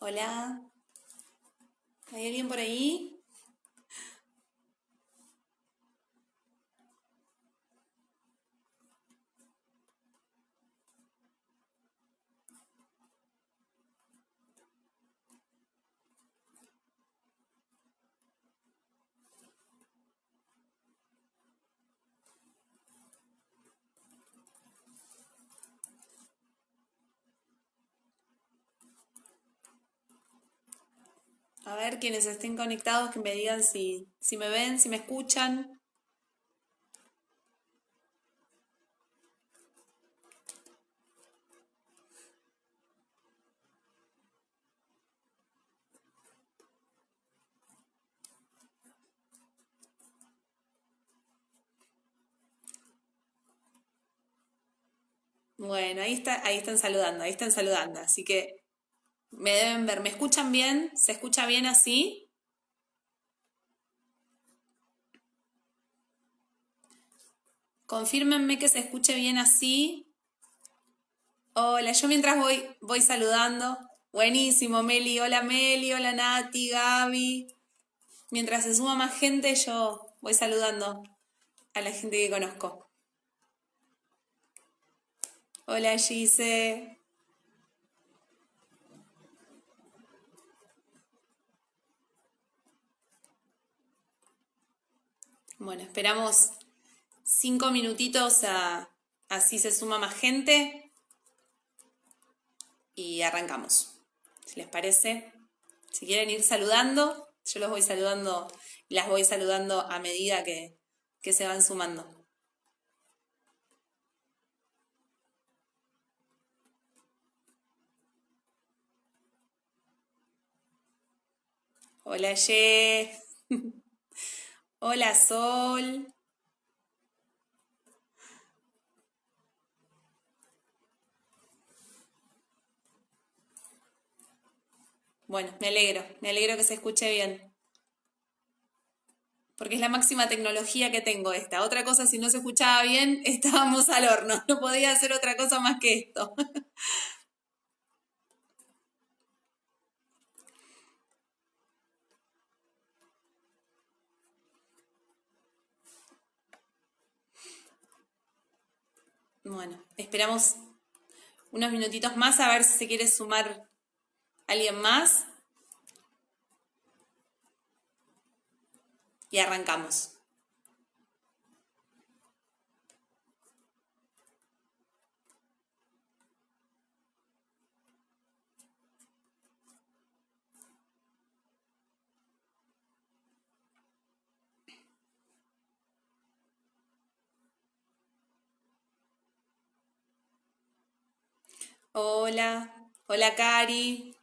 Hola, ¿hay alguien por ahí? A ver, quienes estén conectados que me digan si me ven, si me escuchan. Bueno, ahí están saludando, ahí están saludando. Así que me deben ver. ¿Me escuchan bien? ¿Se escucha bien así? Confírmenme que se escuche bien así. Hola, yo mientras voy saludando. Buenísimo, Meli. Hola, Meli. Hola, Nati, Gaby. Mientras se suma más gente, yo voy saludando a la gente que conozco. Hola, Gise. Bueno, esperamos 5 minutitos así se suma más gente y arrancamos. Si les parece, si quieren ir saludando, yo los voy saludando, las voy saludando a medida que se van sumando. Hola, Ye. Hola, Sol. Bueno, me alegro que se escuche bien. Porque es la máxima tecnología que tengo esta. Otra cosa, si no se escuchaba bien, estábamos al horno. No podía hacer otra cosa más que esto. Bueno, esperamos unos minutitos más a ver si se quiere sumar alguien más y arrancamos. Hola, hola Cari.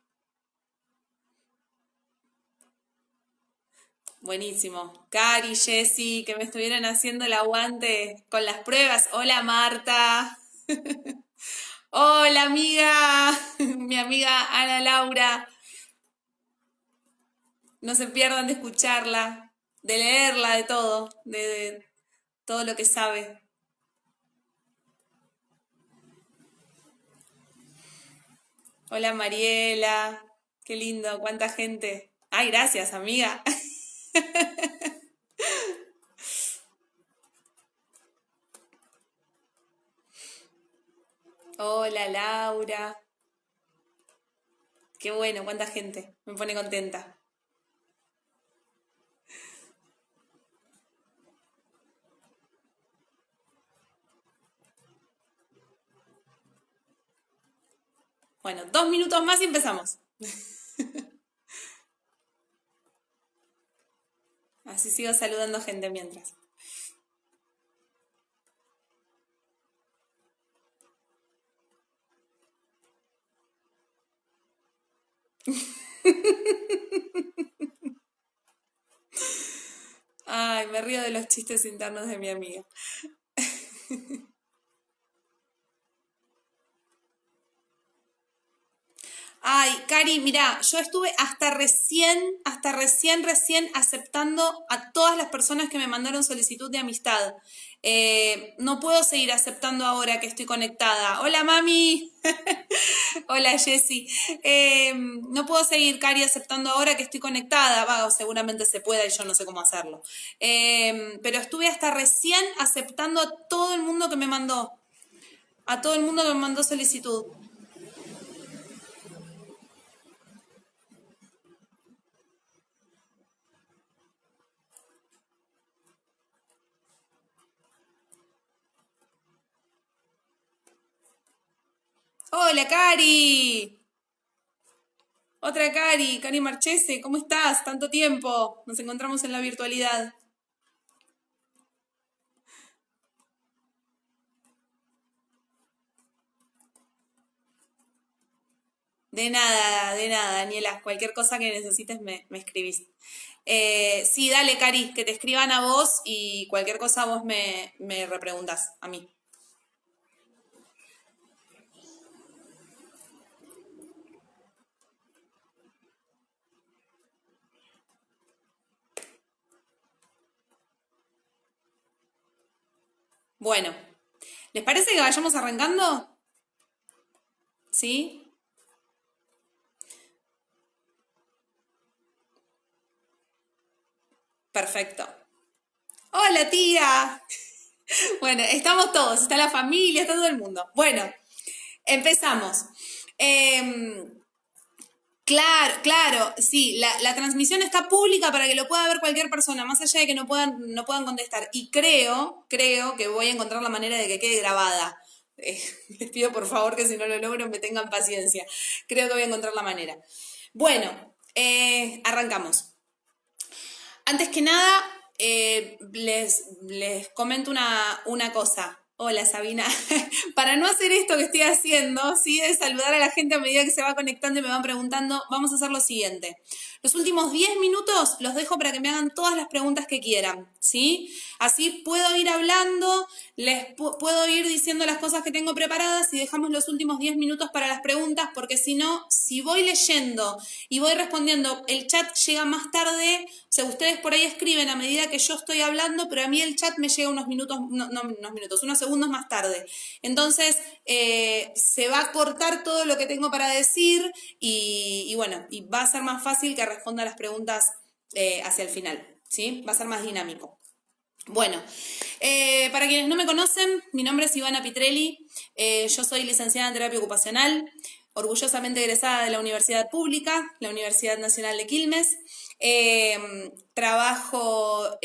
Buenísimo. Cari, Jessy, que me estuvieran haciendo el aguante con las pruebas. Hola Marta. Hola amiga, mi amiga Ana Laura. No se pierdan de escucharla, de leerla, de todo, de todo lo que sabe. Hola Mariela, qué lindo, cuánta gente. Ay, gracias amiga. Hola Laura, qué bueno, cuánta gente, me pone contenta. Bueno, 2 minutos más y empezamos. Así sigo saludando gente mientras. Ay, me río de los chistes internos de mi amiga. Ay, Cari, mira, yo estuve recién aceptando a todas las personas que me mandaron solicitud de amistad. No puedo seguir aceptando ahora que estoy conectada. Hola, mami. Hola Jessy. No puedo seguir, Cari, aceptando ahora que estoy conectada. Va, o seguramente se pueda y yo no sé cómo hacerlo. Pero estuve hasta recién aceptando a todo el mundo que me mandó. A todo el mundo que me mandó solicitud. Hola, Cari. Otra Cari, Cari Marchese, ¿cómo estás? Tanto tiempo. Nos encontramos en la virtualidad. De nada, Daniela. Cualquier cosa que necesites me escribís. Sí, dale, Cari, que te escriban a vos y cualquier cosa vos me repreguntás a mí. Bueno, ¿les parece que vayamos arrancando? ¿Sí? Perfecto. Hola, tía. Bueno, estamos todos, está la familia, está todo el mundo. Bueno, empezamos. Em, Claro, claro, sí, la transmisión está pública para que lo pueda ver cualquier persona, más allá de que no puedan contestar. Y creo que voy a encontrar la manera de que quede grabada. Eh, Les pido por favor que si no lo logro me tengan paciencia. Creo que voy a encontrar la manera. Bueno, arrancamos. Antes que nada, les comento una cosa. Hola Sabina. Para no hacer esto que estoy haciendo, ¿sí? De saludar a la gente a medida que se va conectando y me van preguntando, vamos a hacer lo siguiente. Los últimos 10 minutos los dejo para que me hagan todas las preguntas que quieran, ¿sí? Así puedo ir hablando, puedo ir diciendo las cosas que tengo preparadas y dejamos los últimos 10 minutos para las preguntas, porque si no, si voy leyendo y voy respondiendo, el chat llega más tarde, o sea, ustedes por ahí escriben a medida que yo estoy hablando, pero a mí el chat me llega unos minutos, no unos minutos, unos segundos más tarde. Entonces, se va a cortar todo lo que tengo para decir y bueno, y va a ser más fácil que responda las preguntas hacia el final, ¿sí? Va a ser más dinámico. Bueno, para quienes no me conocen, mi nombre es Ivana Pitrelli, yo soy licenciada en terapia ocupacional, orgullosamente egresada de la Universidad Pública, la Universidad Nacional de Quilmes. Trabajo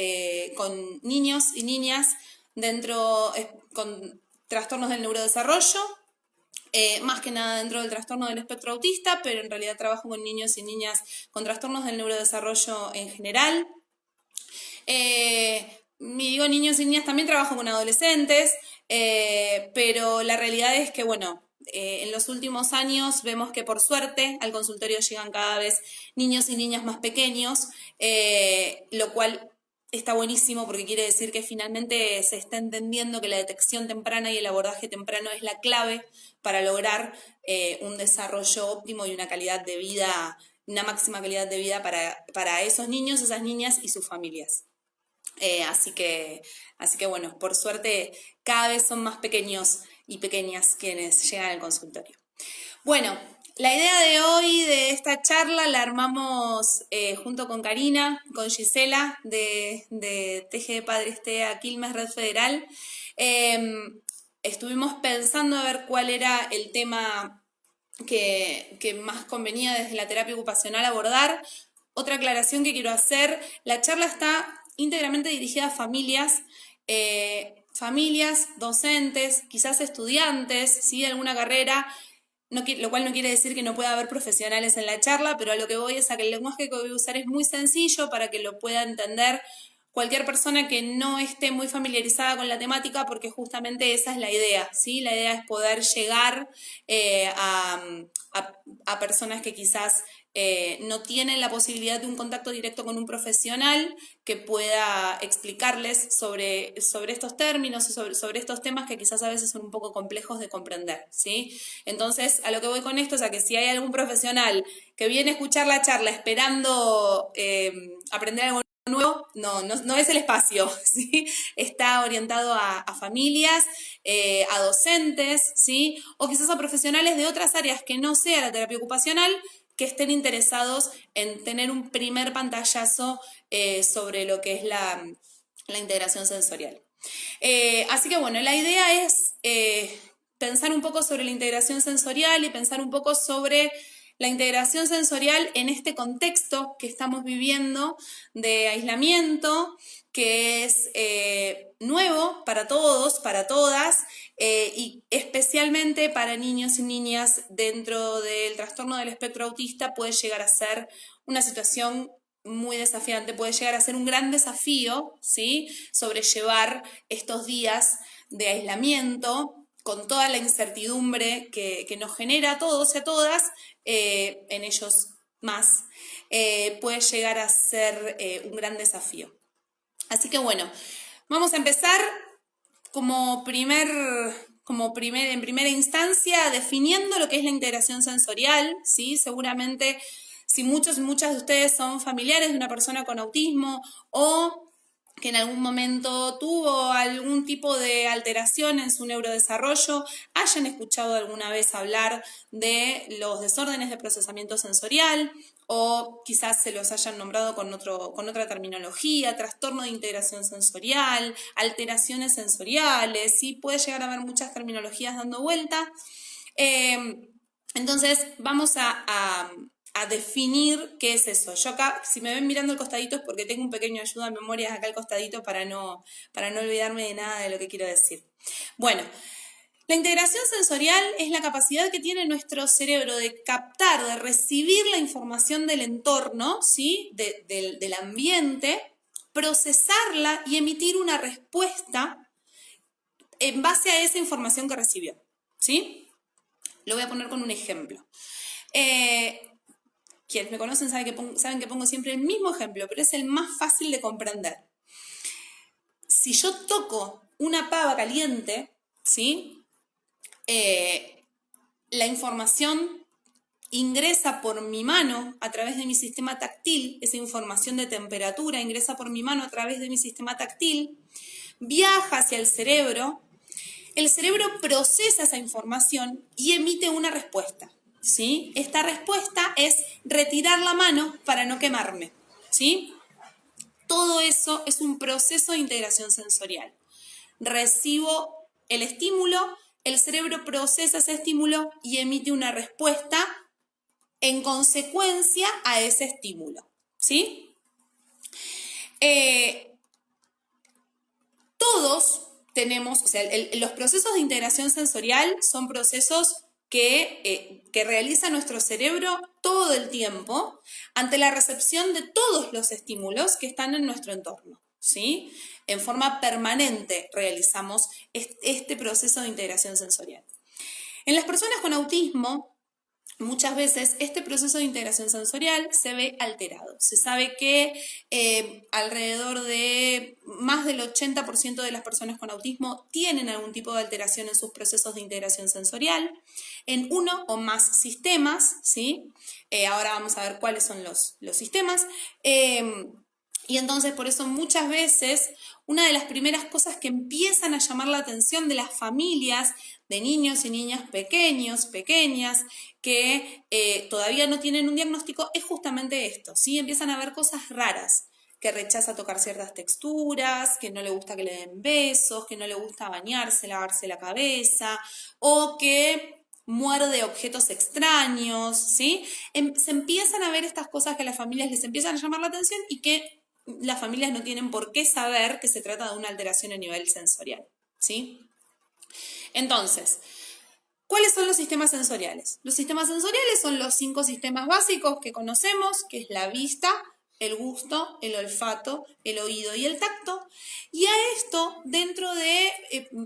con niños y niñas con trastornos del neurodesarrollo, más que nada dentro del trastorno del espectro autista, pero en realidad trabajo con niños y niñas con trastornos del neurodesarrollo en general. Digo niños y niñas, también trabajo con adolescentes, pero la realidad es que, bueno, en los últimos años vemos que por suerte al consultorio llegan cada vez niños y niñas más pequeños, lo cual está buenísimo porque quiere decir que finalmente se está entendiendo que la detección temprana y el abordaje temprano es la clave para lograr un desarrollo óptimo y una calidad de vida, una máxima calidad de vida para esos niños, esas niñas y sus familias. Así que bueno, por suerte cada vez son más pequeños y pequeñas quienes llegan al consultorio. Bueno, la idea de hoy, de esta charla, la armamos junto con Karina, con Gisela, de TG de Padres TEA Quilmes Red Federal. Estuvimos pensando a ver cuál era el tema que más convenía desde la terapia ocupacional abordar. Otra aclaración que quiero hacer, la charla está íntegramente dirigida a familias, docentes, quizás estudiantes, ¿sí? De alguna carrera, lo cual no quiere decir que no pueda haber profesionales en la charla, pero a lo que voy es a que el lenguaje que voy a usar es muy sencillo para que lo pueda entender cualquier persona que no esté muy familiarizada con la temática, porque justamente esa es la idea, ¿sí? La idea es poder llegar a personas que quizás no tienen la posibilidad de un contacto directo con un profesional que pueda explicarles sobre estos términos y sobre estos temas que quizás a veces son un poco complejos de comprender, ¿sí? Entonces, a lo que voy con esto es a que si hay algún profesional que viene a escuchar la charla esperando aprender algo nuevo no es el espacio, ¿sí? Está orientado a familias, a docentes, ¿sí? O quizás a profesionales de otras áreas que no sea la terapia ocupacional, que estén interesados en tener un primer pantallazo sobre lo que es la integración sensorial. Así que bueno, la idea es pensar un poco sobre la integración sensorial y pensar un poco sobre la integración sensorial en este contexto que estamos viviendo de aislamiento, que es nuevo para todos, para todas, y especialmente para niños y niñas dentro del trastorno del espectro autista puede llegar a ser una situación muy desafiante, puede llegar a ser un gran desafío, ¿sí? Sobrellevar estos días de aislamiento con toda la incertidumbre que nos genera a todos y a todas, en ellos más, puede llegar a ser un gran desafío. Así que bueno, vamos a empezar en primera instancia definiendo lo que es la integración sensorial, ¿sí? Seguramente si muchos y muchas de ustedes son familiares de una persona con autismo o que en algún momento tuvo algún tipo de alteración en su neurodesarrollo, hayan escuchado alguna vez hablar de los desórdenes de procesamiento sensorial o quizás se los hayan nombrado con otra terminología, trastorno de integración sensorial, alteraciones sensoriales, ¿sí? Puede llegar a haber muchas terminologías dando vuelta. Entonces vamos a definir qué es eso. Yo acá, si me ven mirando al costadito es porque tengo un pequeño ayuda a memorias acá al costadito para no olvidarme de nada de lo que quiero decir. Bueno, la integración sensorial es la capacidad que tiene nuestro cerebro de captar, de recibir la información del entorno, ¿sí? del ambiente, procesarla y emitir una respuesta en base a esa información que recibió, ¿sí? Lo voy a poner con un ejemplo. Quienes me conocen saben que pongo siempre el mismo ejemplo, pero es el más fácil de comprender. Si yo toco una pava caliente, ¿sí? La información ingresa por mi mano a través de mi sistema táctil, esa información de temperatura ingresa por mi mano a través de mi sistema táctil, viaja hacia el cerebro procesa esa información y emite una respuesta, ¿sí? Esta respuesta es retirar la mano para no quemarme, ¿sí? Todo eso es un proceso de integración sensorial. Recibo el estímulo, el cerebro procesa ese estímulo y emite una respuesta en consecuencia a ese estímulo, ¿sí? Todos tenemos, o sea, los procesos de integración sensorial son procesos que realiza nuestro cerebro todo el tiempo ante la recepción de todos los estímulos que están en nuestro entorno, ¿sí? En forma permanente realizamos este proceso de integración sensorial. En las personas con autismo, muchas veces este proceso de integración sensorial se ve alterado. Se sabe que alrededor de más del 80% de las personas con autismo tienen algún tipo de alteración en sus procesos de integración sensorial en uno o más sistemas, ¿sí? Ahora vamos a ver cuáles son los sistemas. Y entonces por eso muchas veces una de las primeras cosas que empiezan a llamar la atención de las familias de niños y niñas pequeños, pequeñas, que todavía no tienen un diagnóstico, es justamente esto, ¿sí? Empiezan a ver cosas raras, que rechaza tocar ciertas texturas, que no le gusta que le den besos, que no le gusta bañarse, lavarse la cabeza, o que muerde objetos extraños, ¿sí? Se empiezan a ver estas cosas que a las familias les empiezan a llamar la atención y que las familias no tienen por qué saber que se trata de una alteración a nivel sensorial, ¿sí? Entonces, ¿cuáles son los sistemas sensoriales? Los sistemas sensoriales son los 5 sistemas básicos que conocemos, que es la vista, el gusto, el olfato, el oído y el tacto. Y a esto,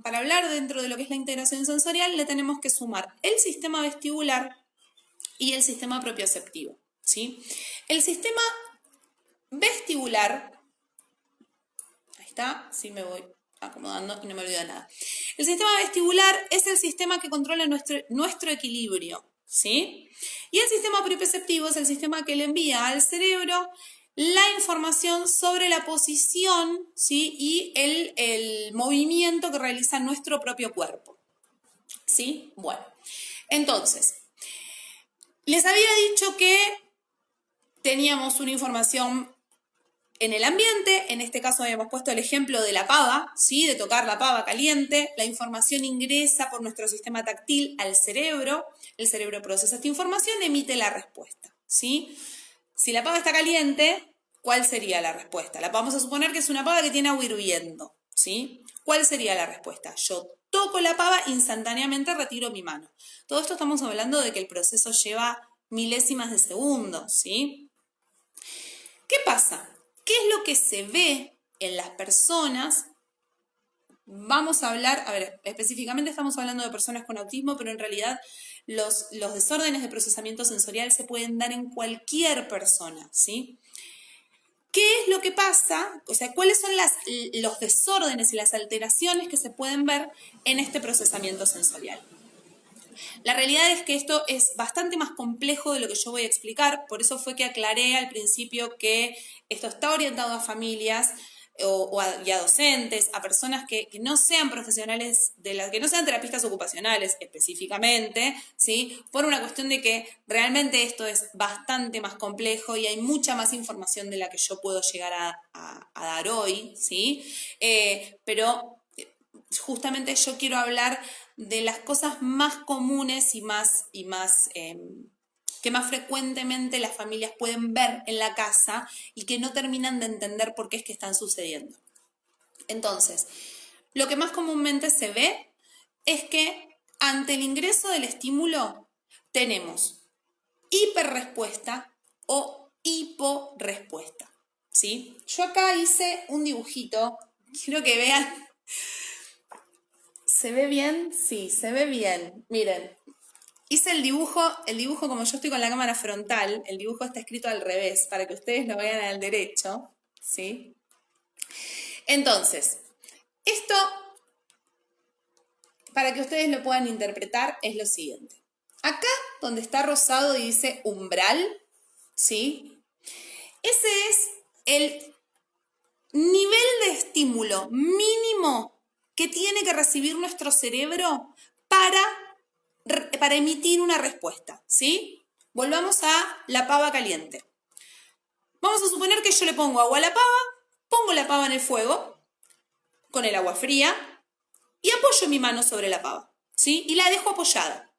para hablar dentro de lo que es la integración sensorial, le tenemos que sumar el sistema vestibular y el sistema propioceptivo, ¿sí? El sistema vestibular, ahí está, sí me voy acomodando y no me olvido de nada. El sistema vestibular es el sistema que controla nuestro equilibrio, ¿sí? Y el sistema propioceptivo es el sistema que le envía al cerebro la información sobre la posición, ¿sí? Y el movimiento que realiza nuestro propio cuerpo, ¿sí? Bueno, entonces, les había dicho que teníamos una información en el ambiente, en este caso habíamos puesto el ejemplo de la pava, ¿sí? De tocar la pava caliente, la información ingresa por nuestro sistema táctil al cerebro, el cerebro procesa esta información, emite la respuesta, ¿sí? Si la pava está caliente, ¿cuál sería la respuesta? Vamos a suponer que es una pava que tiene agua hirviendo, ¿sí? ¿Cuál sería la respuesta? Yo toco la pava, instantáneamente retiro mi mano. Todo esto estamos hablando de que el proceso lleva milésimas de segundo, ¿sí? ¿Qué pasa? ¿Qué es lo que se ve en las personas? Vamos a hablar, a ver, específicamente estamos hablando de personas con autismo, pero en realidad los desórdenes de procesamiento sensorial se pueden dar en cualquier persona, ¿sí? ¿Qué es lo que pasa? O sea, ¿cuáles son los desórdenes y las alteraciones que se pueden ver en este procesamiento sensorial? La realidad es que esto es bastante más complejo de lo que yo voy a explicar, por eso fue que aclaré al principio que esto está orientado a familias y a docentes, a personas que no sean profesionales, que no sean terapistas ocupacionales específicamente, ¿sí? Por una cuestión de que realmente esto es bastante más complejo y hay mucha más información de la que yo puedo llegar a dar hoy, ¿sí? Pero justamente yo quiero hablar de las cosas más comunes que más frecuentemente las familias pueden ver en la casa y que no terminan de entender por qué es que están sucediendo. Entonces, lo que más comúnmente se ve es que ante el ingreso del estímulo tenemos hiperrespuesta o hiporrespuesta, ¿sí? Yo acá hice un dibujito, quiero que vean. ¿Se ve bien? Sí, se ve bien. Miren, hice el dibujo como yo estoy con la cámara frontal, el dibujo está escrito al revés, para que ustedes lo vean al derecho, ¿sí? Entonces, esto, para que ustedes lo puedan interpretar, es lo siguiente. Acá, donde está rosado y dice umbral, ¿sí? Ese es el nivel de estímulo mínimo que tiene que recibir nuestro cerebro para emitir una respuesta, ¿sí? Volvamos a la pava caliente. Vamos a suponer que yo le pongo agua a la pava, pongo la pava en el fuego con el agua fría y apoyo mi mano sobre la pava, ¿sí? Y la dejo apoyada.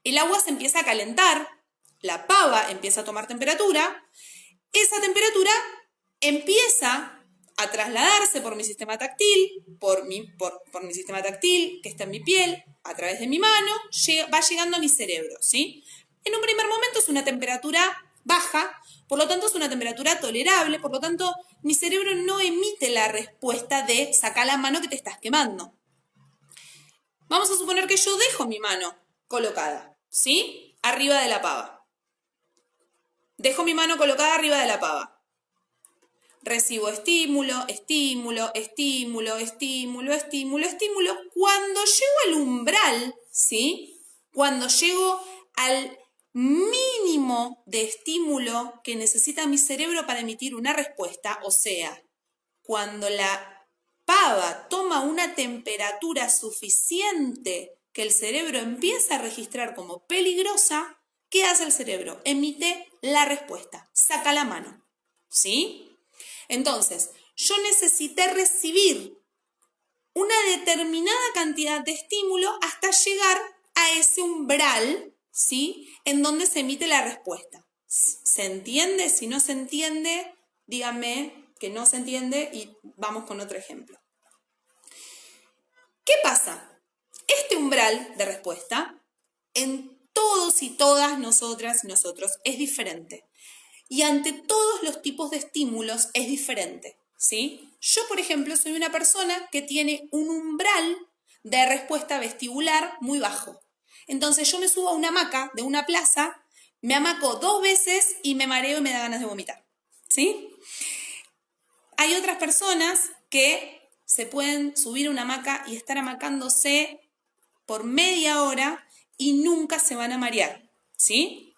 El agua se empieza a calentar, la pava empieza a tomar temperatura, esa temperatura empieza a trasladarse por mi sistema táctil, por mi sistema táctil que está en mi piel, a través de mi mano, va llegando a mi cerebro, ¿sí? En un primer momento es una temperatura baja, por lo tanto es una temperatura tolerable, por lo tanto mi cerebro no emite la respuesta de saca la mano que te estás quemando. Vamos a suponer que yo dejo mi mano colocada, ¿sí? Arriba de la pava. Dejo mi mano colocada arriba de la pava. Recibo estímulo, estímulo, estímulo, estímulo, estímulo, estímulo. Cuando llego al umbral, ¿sí? Cuando llego al mínimo de estímulo que necesita mi cerebro para emitir una respuesta, o sea, cuando la pava toma una temperatura suficiente que el cerebro empieza a registrar como peligrosa, ¿qué hace el cerebro? Emite la respuesta, saca la mano, ¿sí? Entonces, yo necesité recibir una determinada cantidad de estímulo hasta llegar a ese umbral, ¿sí? En donde se emite la respuesta. ¿Se entiende? Si no se entiende, díganme que no se entiende y vamos con otro ejemplo. ¿Qué pasa? Este umbral de respuesta en todos y todas nosotras y nosotros es diferente. Y ante todos los tipos de estímulos es diferente, ¿sí? Yo, por ejemplo, soy una persona que tiene un umbral de respuesta vestibular muy bajo. Entonces yo me subo a una hamaca de una plaza, me hamaco 2 veces y me mareo y me da ganas de vomitar, ¿sí? Hay otras personas que se pueden subir a una hamaca y estar hamacándose por media hora y nunca se van a marear, ¿sí?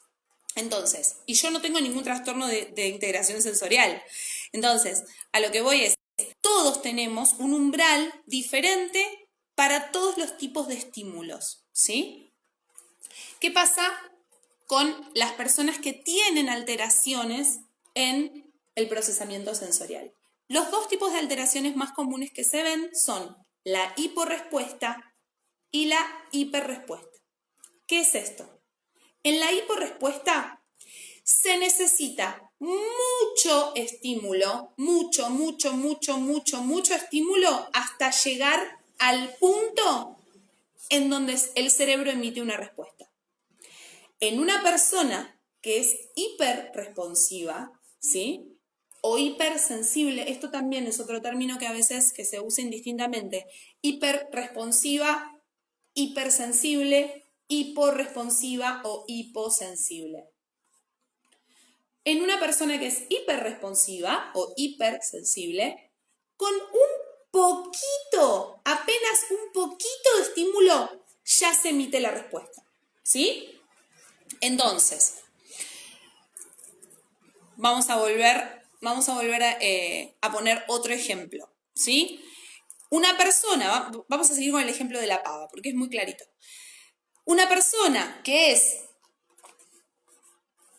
Entonces, y yo no tengo ningún trastorno de integración sensorial. Entonces, a lo que voy es, todos tenemos un umbral diferente para todos los tipos de estímulos, ¿sí? ¿Qué pasa con las personas que tienen alteraciones en el procesamiento sensorial? Los dos tipos de alteraciones más comunes que se ven son la hiporrespuesta y la hiperrespuesta. ¿Qué es esto? En la hiporrespuesta se necesita mucho estímulo, mucho estímulo hasta llegar al punto en donde el cerebro emite una respuesta. En una persona que es hiperresponsiva, ¿sí? O hipersensible, esto también es otro término que a veces que se usa indistintamente, hiperresponsiva, hipersensible, hiporresponsiva o hiposensible. En una persona que es hiperresponsiva o hipersensible, con un poquito, apenas un poquito de estímulo, ya se emite la respuesta, ¿sí? Entonces, vamos a volver a poner otro ejemplo, ¿sí? Una persona, vamos a seguir con el ejemplo de la pava, porque es muy clarito. Una persona que es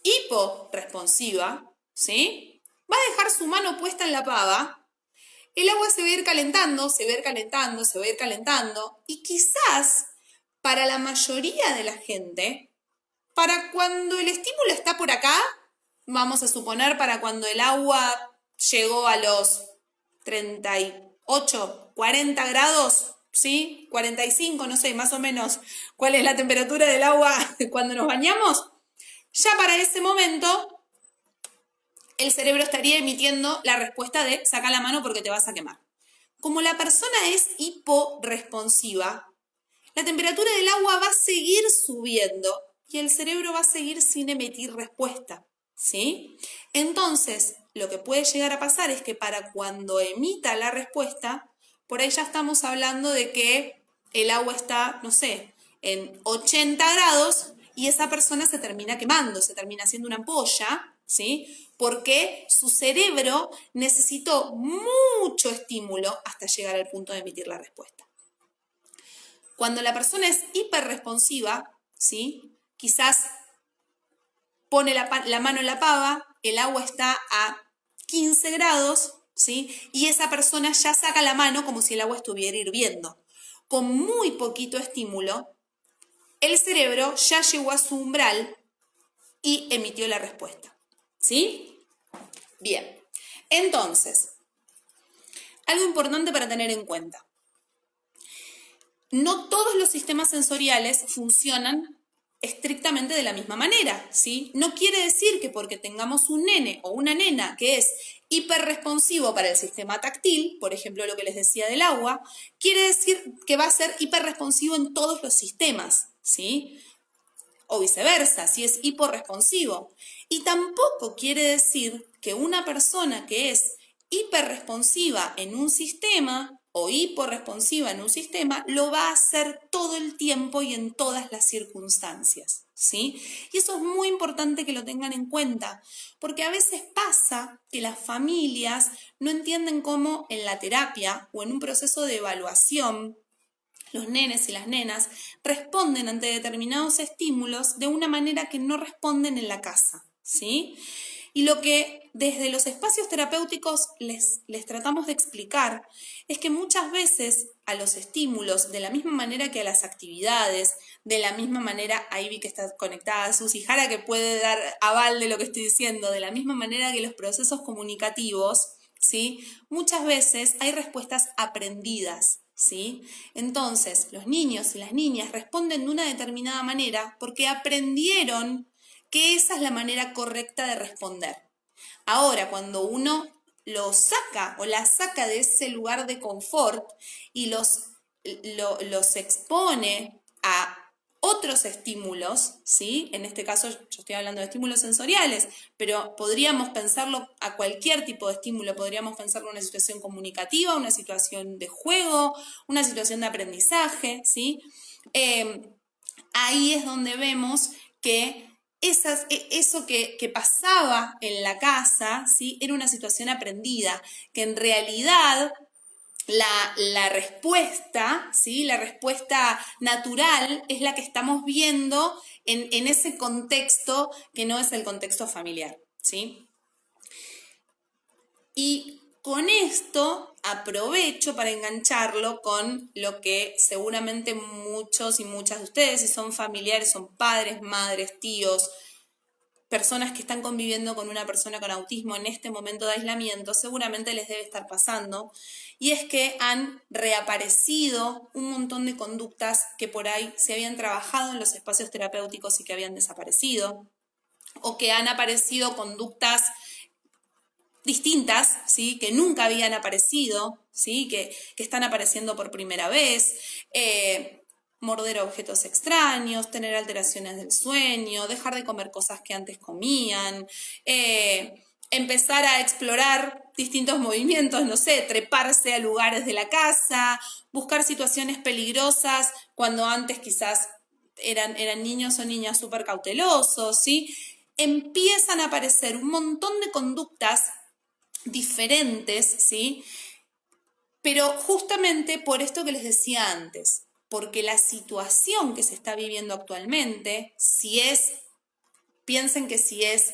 hiporresponsiva, ¿sí? Va a dejar su mano puesta en la pava, el agua se va a ir calentando, y quizás para la mayoría de la gente, para cuando el estímulo está por acá, vamos a suponer para cuando el agua llegó a los 38, 40 grados, ¿sí? 45, no sé, más o menos cuál es la temperatura del agua cuando nos bañamos, ya para ese momento el cerebro estaría emitiendo la respuesta de saca la mano porque te vas a quemar. Como la persona es hiporresponsiva, la temperatura del agua va a seguir subiendo y el cerebro va a seguir sin emitir respuesta, ¿sí? Entonces, lo que puede llegar a pasar es que para cuando emita la respuesta, por ahí ya estamos hablando de que el agua está, no sé, en 80 grados y esa persona se termina quemando, se termina haciendo una ampolla, ¿sí? Porque su cerebro necesitó mucho estímulo hasta llegar al punto de emitir la respuesta. Cuando la persona es hiperresponsiva, ¿sí? Quizás pone la mano en la pava, el agua está a 15 grados, ¿sí? Y esa persona ya saca la mano como si el agua estuviera hirviendo. Con muy poquito estímulo, el cerebro ya llegó a su umbral y emitió la respuesta, ¿sí? Bien, entonces, algo importante para tener en cuenta. No todos los sistemas sensoriales funcionan estrictamente de la misma manera, ¿sí? No quiere decir que porque tengamos un nene o una nena que es hiperresponsivo para el sistema táctil, por ejemplo lo que les decía del agua, quiere decir que va a ser hiperresponsivo en todos los sistemas, ¿sí? O viceversa, si es hiporresponsivo. Y tampoco quiere decir que una persona que es hiperresponsiva en un sistema o hiporresponsiva en un sistema lo va a hacer todo el tiempo y en todas las circunstancias, ¿sí? Y eso es muy importante que lo tengan en cuenta, porque a veces pasa que las familias no entienden cómo en la terapia o en un proceso de evaluación los nenes y las nenas responden ante determinados estímulos de una manera que no responden en la casa, ¿sí? Y lo que desde los espacios terapéuticos les tratamos de explicar es que muchas veces a los estímulos, de la misma manera que a las actividades, de la misma manera, ahí vi que está conectada Susi Jara, que puede dar aval de lo que estoy diciendo, de la misma manera que los procesos comunicativos, ¿sí? Muchas veces hay respuestas aprendidas, ¿sí? Entonces, los niños y las niñas responden de una determinada manera porque aprendieron que esa es la manera correcta de responder. Ahora, cuando uno lo saca o la saca de ese lugar de confort y los expone a otros estímulos, ¿sí? En este caso yo estoy hablando de estímulos sensoriales, pero podríamos pensarlo a cualquier tipo de estímulo, podríamos pensarlo en una situación comunicativa, una situación de juego, una situación de aprendizaje, ¿sí? Ahí es donde vemos que eso que pasaba en la casa, ¿sí? Era una situación aprendida, que en realidad la respuesta, ¿sí? La respuesta natural es la que estamos viendo en ese contexto que no es el contexto familiar, ¿sí? Y con esto aprovecho para engancharlo con lo que seguramente muchos y muchas de ustedes, si son familiares, son padres, madres, tíos, personas que están conviviendo con una persona con autismo en este momento de aislamiento, seguramente les debe estar pasando, y es que han reaparecido un montón de conductas que por ahí se habían trabajado en los espacios terapéuticos y que habían desaparecido, o que han aparecido conductas distintas, ¿sí? Que nunca habían aparecido, ¿sí? Que están apareciendo por primera vez, morder objetos extraños, tener alteraciones del sueño, dejar de comer cosas que antes comían, empezar a explorar distintos movimientos, no sé, treparse a lugares de la casa, buscar situaciones peligrosas cuando antes quizás eran niños o niñas súper cautelosos, ¿sí? Empiezan a aparecer un montón de conductas diferentes, ¿sí? Pero justamente por esto que les decía antes, porque la situación que se está viviendo actualmente, piensen que si es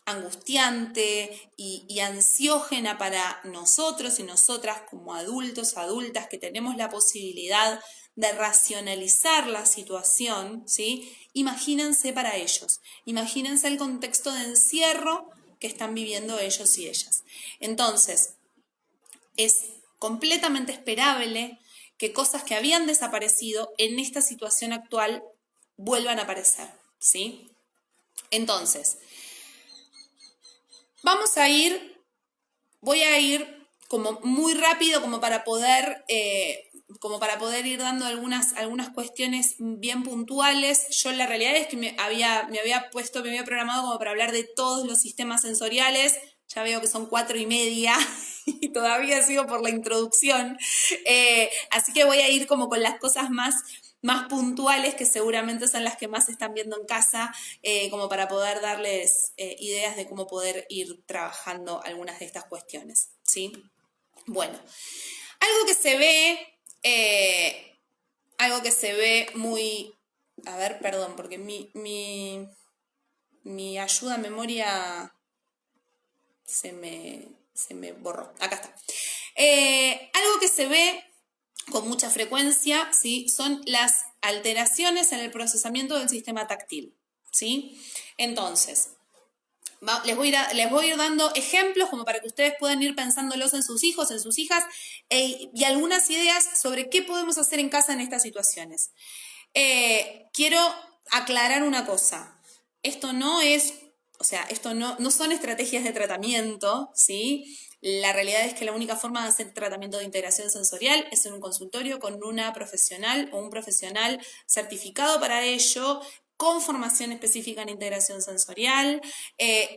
angustiante y ansiógena para nosotros y nosotras como adultos, adultas, que tenemos la posibilidad de racionalizar la situación, ¿sí? Imagínense para ellos, imagínense el contexto de encierro que están viviendo ellos y ellas. Entonces, es completamente esperable que cosas que habían desaparecido en esta situación actual vuelvan a aparecer, ¿sí? Entonces, voy a ir como muy rápido como para poder ir dando algunas cuestiones bien puntuales. Yo la realidad es que me había programado como para hablar de todos los sistemas sensoriales. Ya veo que son 4:30 y todavía sigo por la introducción. Así que voy a ir como con las cosas más puntuales, que seguramente son las que más están viendo en casa, como para poder darles ideas de cómo poder ir trabajando algunas de estas cuestiones, ¿sí? Bueno, algo que se ve muy... A ver, perdón, porque mi ayuda a memoria se me borró. Acá está. Algo que se ve con mucha frecuencia, ¿sí? Son las alteraciones en el procesamiento del sistema táctil, ¿sí? Entonces, les voy a ir dando ejemplos como para que ustedes puedan ir pensándolos en sus hijos, en sus hijas, y algunas ideas sobre qué podemos hacer en casa en estas situaciones. Quiero aclarar una cosa. Esto no son estrategias de tratamiento, ¿sí? La realidad es que la única forma de hacer tratamiento de integración sensorial es en un consultorio con una profesional o un profesional certificado para ello, con formación específica en integración sensorial,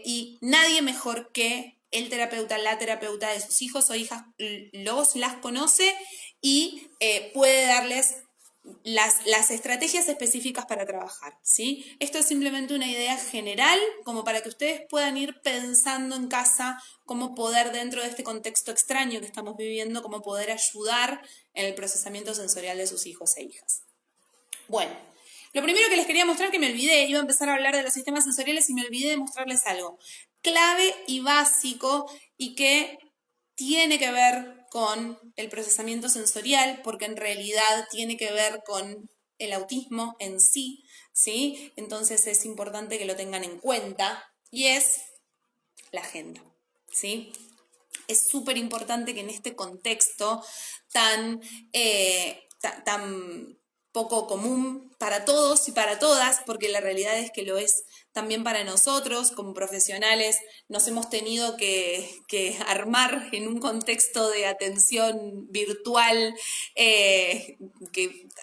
y nadie mejor que el terapeuta, la terapeuta de sus hijos o hijas las conoce y puede darles las estrategias específicas para trabajar, ¿sí? Esto es simplemente una idea general como para que ustedes puedan ir pensando en casa cómo poder, dentro de este contexto extraño que estamos viviendo, cómo poder ayudar en el procesamiento sensorial de sus hijos e hijas. Bueno, lo primero que les quería mostrar, que me olvidé, iba a empezar a hablar de los sistemas sensoriales y me olvidé de mostrarles algo clave y básico y que tiene que ver con el procesamiento sensorial, porque en realidad tiene que ver con el autismo en sí, ¿sí? Entonces es importante que lo tengan en cuenta, y es la agenda, ¿sí? Es súper importante que en este contexto tan poco común para todos y para todas, porque la realidad es que lo es también para nosotros como profesionales, nos hemos tenido que armar en un contexto de atención virtual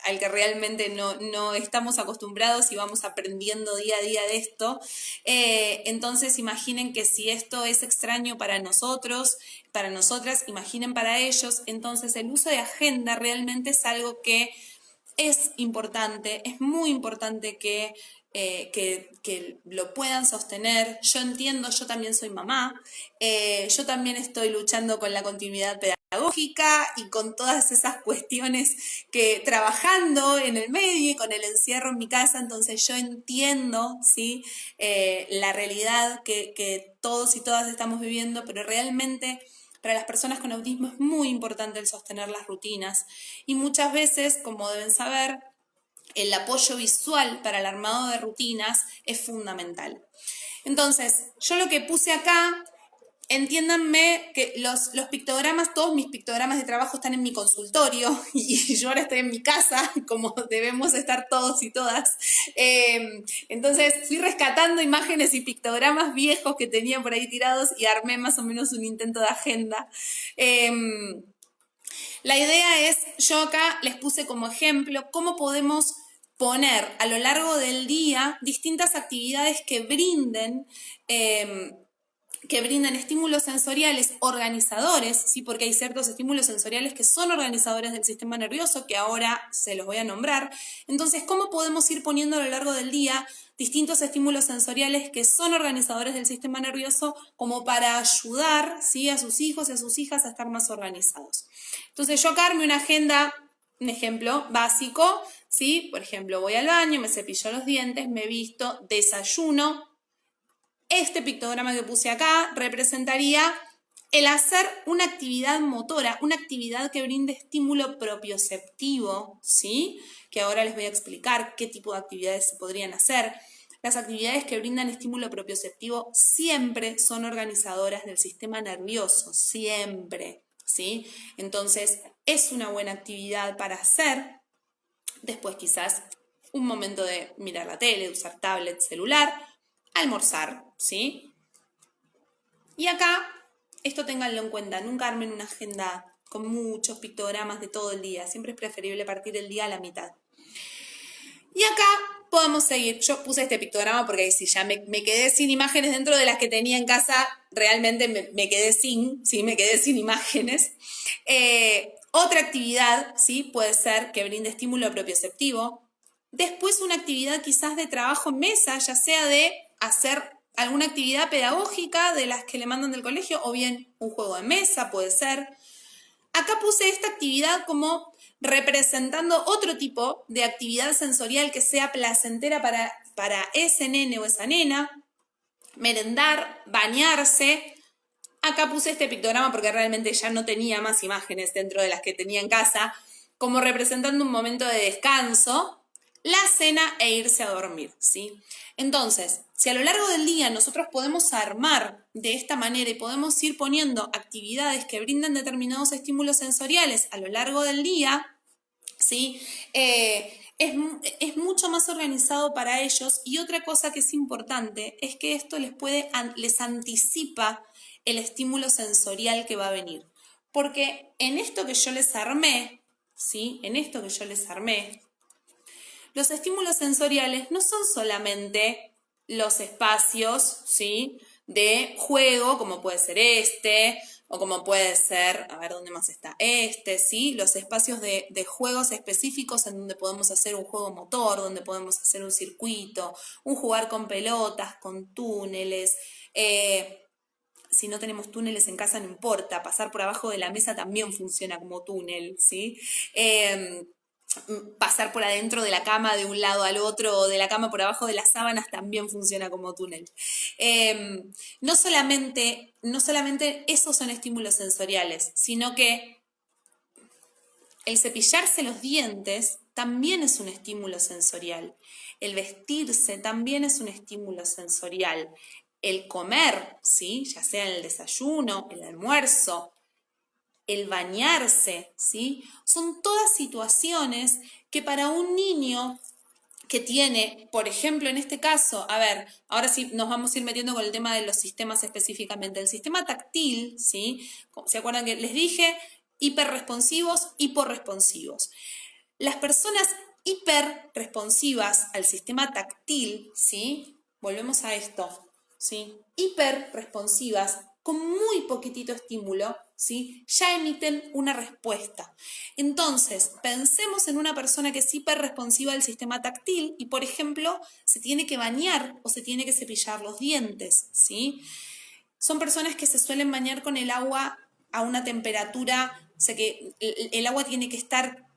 al que realmente no estamos acostumbrados y vamos aprendiendo día a día de esto. Entonces imaginen que si esto es extraño para nosotros, para nosotras, imaginen para ellos. Entonces el uso de agenda realmente es algo que es importante, es muy importante que que lo puedan sostener. Yo entiendo, yo también soy mamá, yo también estoy luchando con la continuidad pedagógica y con todas esas cuestiones que trabajando en el medio y con el encierro en mi casa, entonces yo entiendo, ¿sí? La realidad que todos y todas estamos viviendo, pero realmente para las personas con autismo es muy importante el sostener las rutinas y muchas veces, como deben saber, el apoyo visual para el armado de rutinas es fundamental. Entonces, yo lo que puse acá, entiéndanme que los pictogramas, todos mis pictogramas de trabajo están en mi consultorio y yo ahora estoy en mi casa, como debemos estar todos y todas. Entonces fui rescatando imágenes y pictogramas viejos que tenía por ahí tirados y armé más o menos un intento de agenda. La idea es, yo acá les puse como ejemplo cómo podemos poner a lo largo del día distintas actividades que brinden estímulos sensoriales organizadores, ¿sí? Porque hay ciertos estímulos sensoriales que son organizadores del sistema nervioso, que ahora se los voy a nombrar. Entonces, ¿cómo podemos ir poniendo a lo largo del día distintos estímulos sensoriales que son organizadores del sistema nervioso como para ayudar, ¿sí? A sus hijos y a sus hijas a estar más organizados? Entonces, yo acá armé una agenda, un ejemplo básico, ¿sí? Por ejemplo, voy al baño, me cepillo los dientes, me visto, desayuno. Este pictograma que puse acá representaría el hacer una actividad motora, una actividad que brinde estímulo propioceptivo, ¿sí? Que ahora les voy a explicar qué tipo de actividades se podrían hacer. Las actividades que brindan estímulo propioceptivo siempre son organizadoras del sistema nervioso, siempre, ¿sí? Entonces, es una buena actividad para hacer. Después quizás un momento de mirar la tele, de usar tablet, celular, almorzar, ¿sí? Y acá, esto ténganlo en cuenta, nunca armen una agenda con muchos pictogramas de todo el día, siempre es preferible partir el día a la mitad. Y acá podemos seguir, yo puse este pictograma porque si ya me quedé sin imágenes dentro de las que tenía en casa, realmente me quedé sin imágenes. Otra actividad, ¿sí? Puede ser que brinde estímulo propioceptivo. Después una actividad quizás de trabajo en mesa, ya sea de hacer alguna actividad pedagógica de las que le mandan del colegio o bien un juego de mesa, puede ser. Acá puse esta actividad como representando otro tipo de actividad sensorial que sea placentera para ese nene o esa nena. Merendar, bañarse. Acá puse este pictograma porque realmente ya no tenía más imágenes dentro de las que tenía en casa, como representando un momento de descanso, la cena e irse a dormir, ¿sí? Entonces, si a lo largo del día nosotros podemos armar de esta manera y podemos ir poniendo actividades que brindan determinados estímulos sensoriales a lo largo del día, ¿sí? Es mucho más organizado para ellos. Y otra cosa que es importante es que esto les anticipa el estímulo sensorial que va a venir. Porque en esto que yo les armé, ¿sí? En esto que yo les armé, los estímulos sensoriales no son solamente los espacios, ¿sí? De juego, como puede ser este, o como puede ser, a ver, ¿dónde más está? Este, ¿sí? Los espacios de juegos específicos en donde podemos hacer un juego motor, donde podemos hacer un circuito, un jugar con pelotas, con túneles. Si no tenemos túneles en casa, no importa, pasar por abajo de la mesa también funciona como túnel, ¿sí? Pasar por adentro de la cama de un lado al otro o de la cama por abajo de las sábanas también funciona como túnel. No solamente esos son estímulos sensoriales, sino que el cepillarse los dientes también es un estímulo sensorial. El vestirse también es un estímulo sensorial. El comer, ¿sí? Ya sea en el desayuno, el almuerzo, el bañarse, ¿sí? Son todas situaciones que para un niño que tiene, por ejemplo, en este caso, a ver, ahora sí nos vamos a ir metiendo con el tema de los sistemas específicamente. El sistema táctil, ¿sí? ¿Se acuerdan que les dije? Hiperresponsivos, hiporresponsivos. Las personas hiperresponsivas al sistema táctil, ¿sí? Volvemos a esto, ¿sí? Hiperresponsivas con muy poquitito estímulo, ¿sí? Ya emiten una respuesta. Entonces, pensemos en una persona que es hiperresponsiva al sistema táctil y, por ejemplo, se tiene que bañar o se tiene que cepillar los dientes, ¿sí? Son personas que se suelen bañar con el agua a una temperatura, o sea que el agua tiene que estar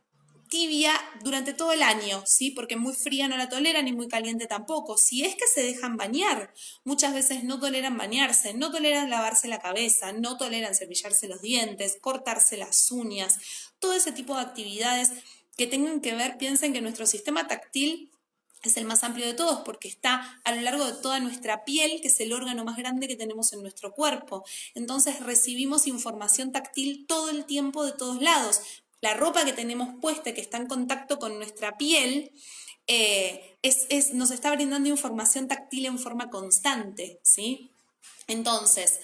tibia durante todo el año, ¿sí? Porque muy fría no la toleran y muy caliente tampoco. Si es que se dejan bañar, muchas veces no toleran bañarse, no toleran lavarse la cabeza, no toleran cepillarse los dientes, cortarse las uñas, todo ese tipo de actividades que tengan que ver, piensen que nuestro sistema táctil es el más amplio de todos porque está a lo largo de toda nuestra piel, que es el órgano más grande que tenemos en nuestro cuerpo. Entonces recibimos información táctil todo el tiempo de todos lados. La ropa que tenemos puesta, que está en contacto con nuestra piel, nos está brindando información táctil en forma constante, ¿sí? Entonces,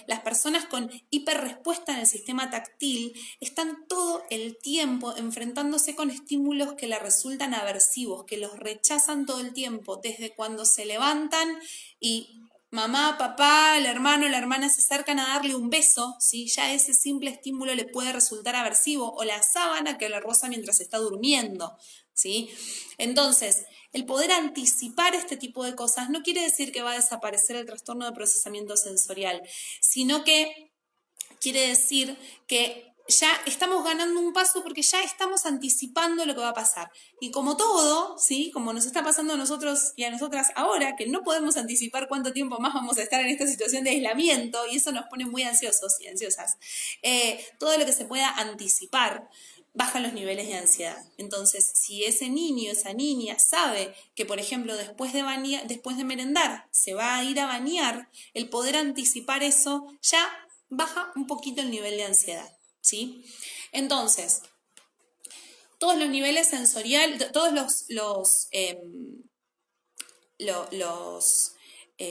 las personas con hiperrespuesta en el sistema táctil están todo el tiempo enfrentándose con estímulos que les resultan aversivos, que los rechazan todo el tiempo, desde cuando se levantan y mamá, papá, el hermano, la hermana se acercan a darle un beso, ¿sí? Ya ese simple estímulo le puede resultar aversivo, o la sábana que le roza mientras está durmiendo, ¿sí? Entonces, el poder anticipar este tipo de cosas no quiere decir que va a desaparecer el trastorno de procesamiento sensorial, sino que quiere decir que ya estamos ganando un paso porque ya estamos anticipando lo que va a pasar. Y como todo, ¿sí? Como nos está pasando a nosotros y a nosotras ahora, que no podemos anticipar cuánto tiempo más vamos a estar en esta situación de aislamiento, y eso nos pone muy ansiosos y ansiosas, todo lo que se pueda anticipar bajan los niveles de ansiedad. Entonces, si ese niño, esa niña sabe que, por ejemplo, después de merendar, se va a ir a bañar, el poder anticipar eso ya baja un poquito el nivel de ansiedad, ¿sí? Entonces, todos los niveles sensoriales, todos los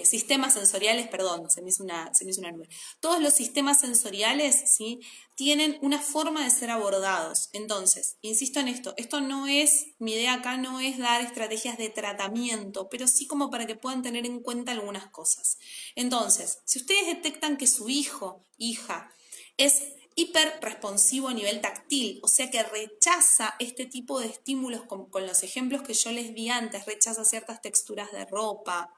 sistemas sensoriales, perdón, se me hizo una nube. Todos los sistemas sensoriales, ¿sí? Tienen una forma de ser abordados. Entonces, insisto en esto no es, mi idea acá no es dar estrategias de tratamiento, pero sí como para que puedan tener en cuenta algunas cosas. Entonces, si ustedes detectan que su hijo, hija, es hiperresponsivo a nivel táctil, o sea que rechaza este tipo de estímulos con los ejemplos que yo les di antes, rechaza ciertas texturas de ropa,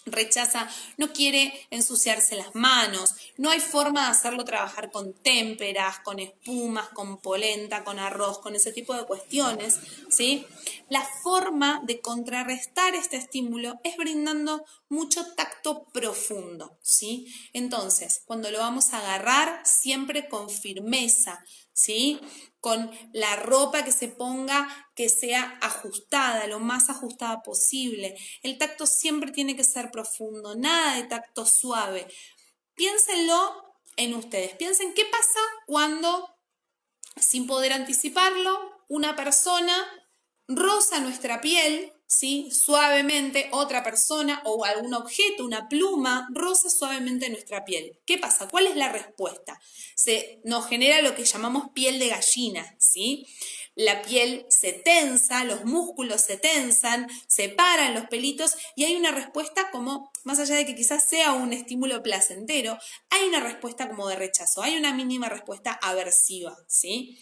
rechaza, no quiere ensuciarse las manos, no hay forma de hacerlo trabajar con témperas, con espumas, con polenta, con arroz, con ese tipo de cuestiones, ¿sí? La forma de contrarrestar este estímulo es brindando mucho tacto profundo, ¿sí? Entonces, cuando lo vamos a agarrar, siempre con firmeza, ¿sí? Con la ropa que se ponga que sea ajustada, lo más ajustada posible. El tacto siempre tiene que ser profundo, nada de tacto suave. Piénsenlo en ustedes. Piensen qué pasa cuando, sin poder anticiparlo, una persona roza nuestra piel, ¿sí? Suavemente, otra persona o algún objeto, una pluma, roza suavemente nuestra piel. ¿Qué pasa? ¿Cuál es la respuesta? Nos genera lo que llamamos piel de gallina, ¿sí? La piel se tensa, los músculos se tensan, se paran los pelitos y hay una respuesta como, más allá de que quizás sea un estímulo placentero, hay una respuesta como de rechazo, hay una mínima respuesta aversiva, ¿sí?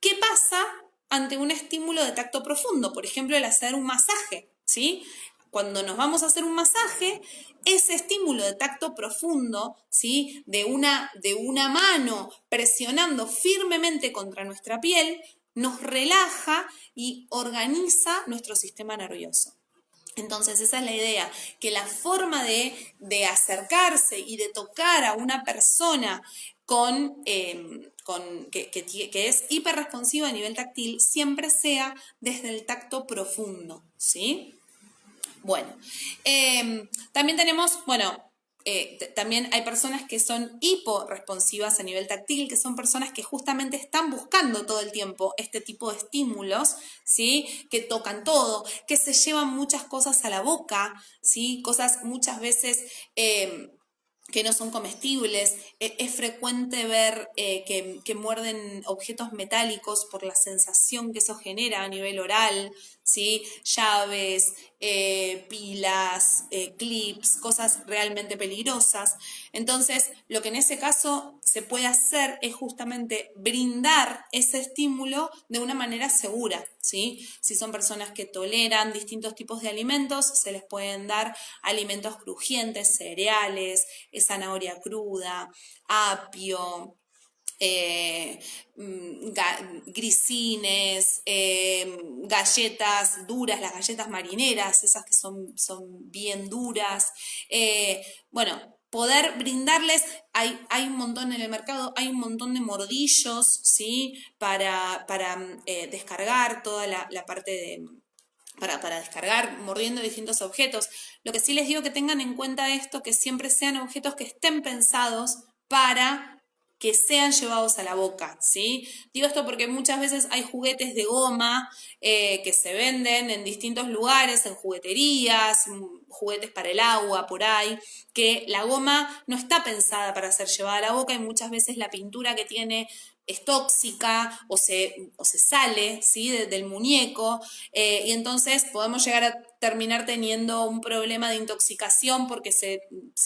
¿Qué pasa ante un estímulo de tacto profundo? Por ejemplo, el hacer un masaje, ¿sí? Cuando nos vamos a hacer un masaje, ese estímulo de tacto profundo, ¿sí? De una mano presionando firmemente contra nuestra piel, nos relaja y organiza nuestro sistema nervioso. Entonces esa es la idea, que la forma de acercarse y de tocar a una persona que es hiperresponsiva a nivel táctil siempre sea desde el tacto profundo, ¿sí? Bueno, también tenemos, también hay personas que son hiporresponsivas a nivel táctil, que son personas que justamente están buscando todo el tiempo este tipo de estímulos, ¿sí? Que tocan todo, que se llevan muchas cosas a la boca, ¿sí? Cosas muchas veces que no son comestibles. Es frecuente ver que muerden objetos metálicos por la sensación que eso genera a nivel oral, ¿sí? Llaves, pilas, clips, cosas realmente peligrosas. Entonces, lo que en ese caso se puede hacer es justamente brindar ese estímulo de una manera segura, ¿sí? Si son personas que toleran distintos tipos de alimentos, se les pueden dar alimentos crujientes, cereales, zanahoria cruda, apio, grisines, galletas duras, las galletas marineras, esas que son bien duras. Bueno, poder brindarles, hay un montón en el mercado, hay un montón de mordillos, ¿sí? Para descargar toda la parte de... Para descargar, mordiendo distintos objetos. Lo que sí les digo que tengan en cuenta esto, que siempre sean objetos que estén pensados para que sean llevados a la boca, ¿sí? Digo esto porque muchas veces hay juguetes de goma que se venden en distintos lugares, en jugueterías, juguetes para el agua, por ahí, que la goma no está pensada para ser llevada a la boca y muchas veces la pintura que tiene es tóxica o se sale, ¿sí? Del muñeco y entonces podemos llegar a terminar teniendo un problema de intoxicación porque se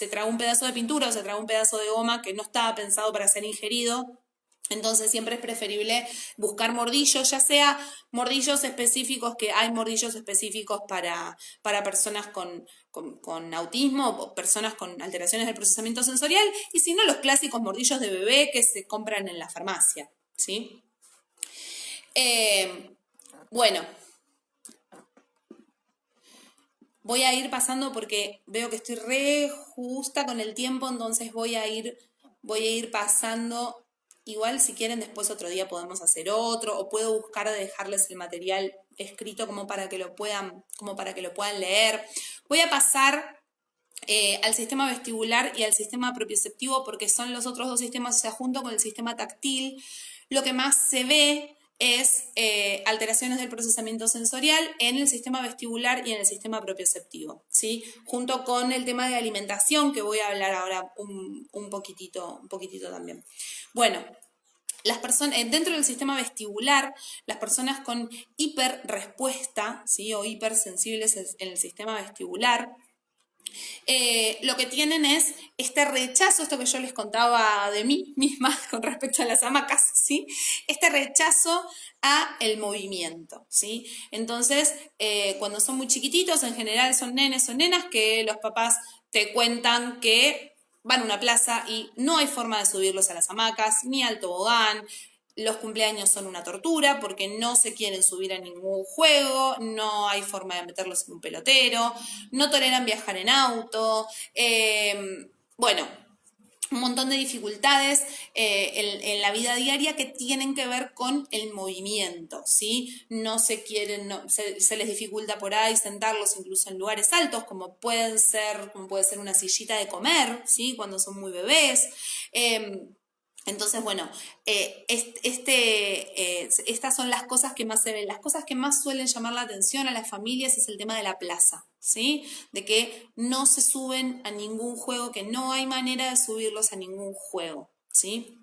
tragó un pedazo de pintura o se tragó un pedazo de goma que no estaba pensado para ser ingerido. Entonces siempre es preferible buscar mordillos, ya sea mordillos específicos, que hay mordillos específicos para personas con autismo o personas con alteraciones del procesamiento sensorial, y si no, los clásicos mordillos de bebé que se compran en la farmacia, ¿sí? Bueno, voy a ir pasando porque veo que estoy re justa con el tiempo, entonces voy a ir pasando. Igual si quieren después otro día podemos hacer otro, o puedo buscar de dejarles el material escrito como para que lo puedan leer. Voy a pasar al sistema vestibular y al sistema propioceptivo porque son los otros dos sistemas, o sea, junto con el sistema táctil, lo que más se ve es alteraciones del procesamiento sensorial en el sistema vestibular y en el sistema propioceptivo, ¿sí? Junto con el tema de alimentación, que voy a hablar ahora un poquitito también. Bueno, las personas, dentro del sistema vestibular, las personas con hiperrespuesta, ¿sí? O hipersensibles en el sistema vestibular, lo que tienen es este rechazo, esto que yo les contaba de mí misma con respecto a las hamacas, ¿sí? Este rechazo a el movimiento, ¿sí? Entonces, cuando son muy chiquititos, en general son nenes o nenas que los papás te cuentan que van a una plaza y no hay forma de subirlos a las hamacas, ni al tobogán. Los cumpleaños son una tortura porque no se quieren subir a ningún juego, no hay forma de meterlos en un pelotero, no toleran viajar en auto. Bueno, un montón de dificultades en la vida diaria que tienen que ver con el movimiento, ¿sí? No se quieren, se les dificulta por ahí sentarlos incluso en lugares altos, como puede ser una sillita de comer, ¿sí? Cuando son muy bebés. Entonces, bueno, estas son las cosas que más se ven. Las cosas que más suelen llamar la atención a las familias es el tema de la plaza, ¿sí? De que no se suben a ningún juego, que no hay manera de subirlos a ningún juego, ¿sí?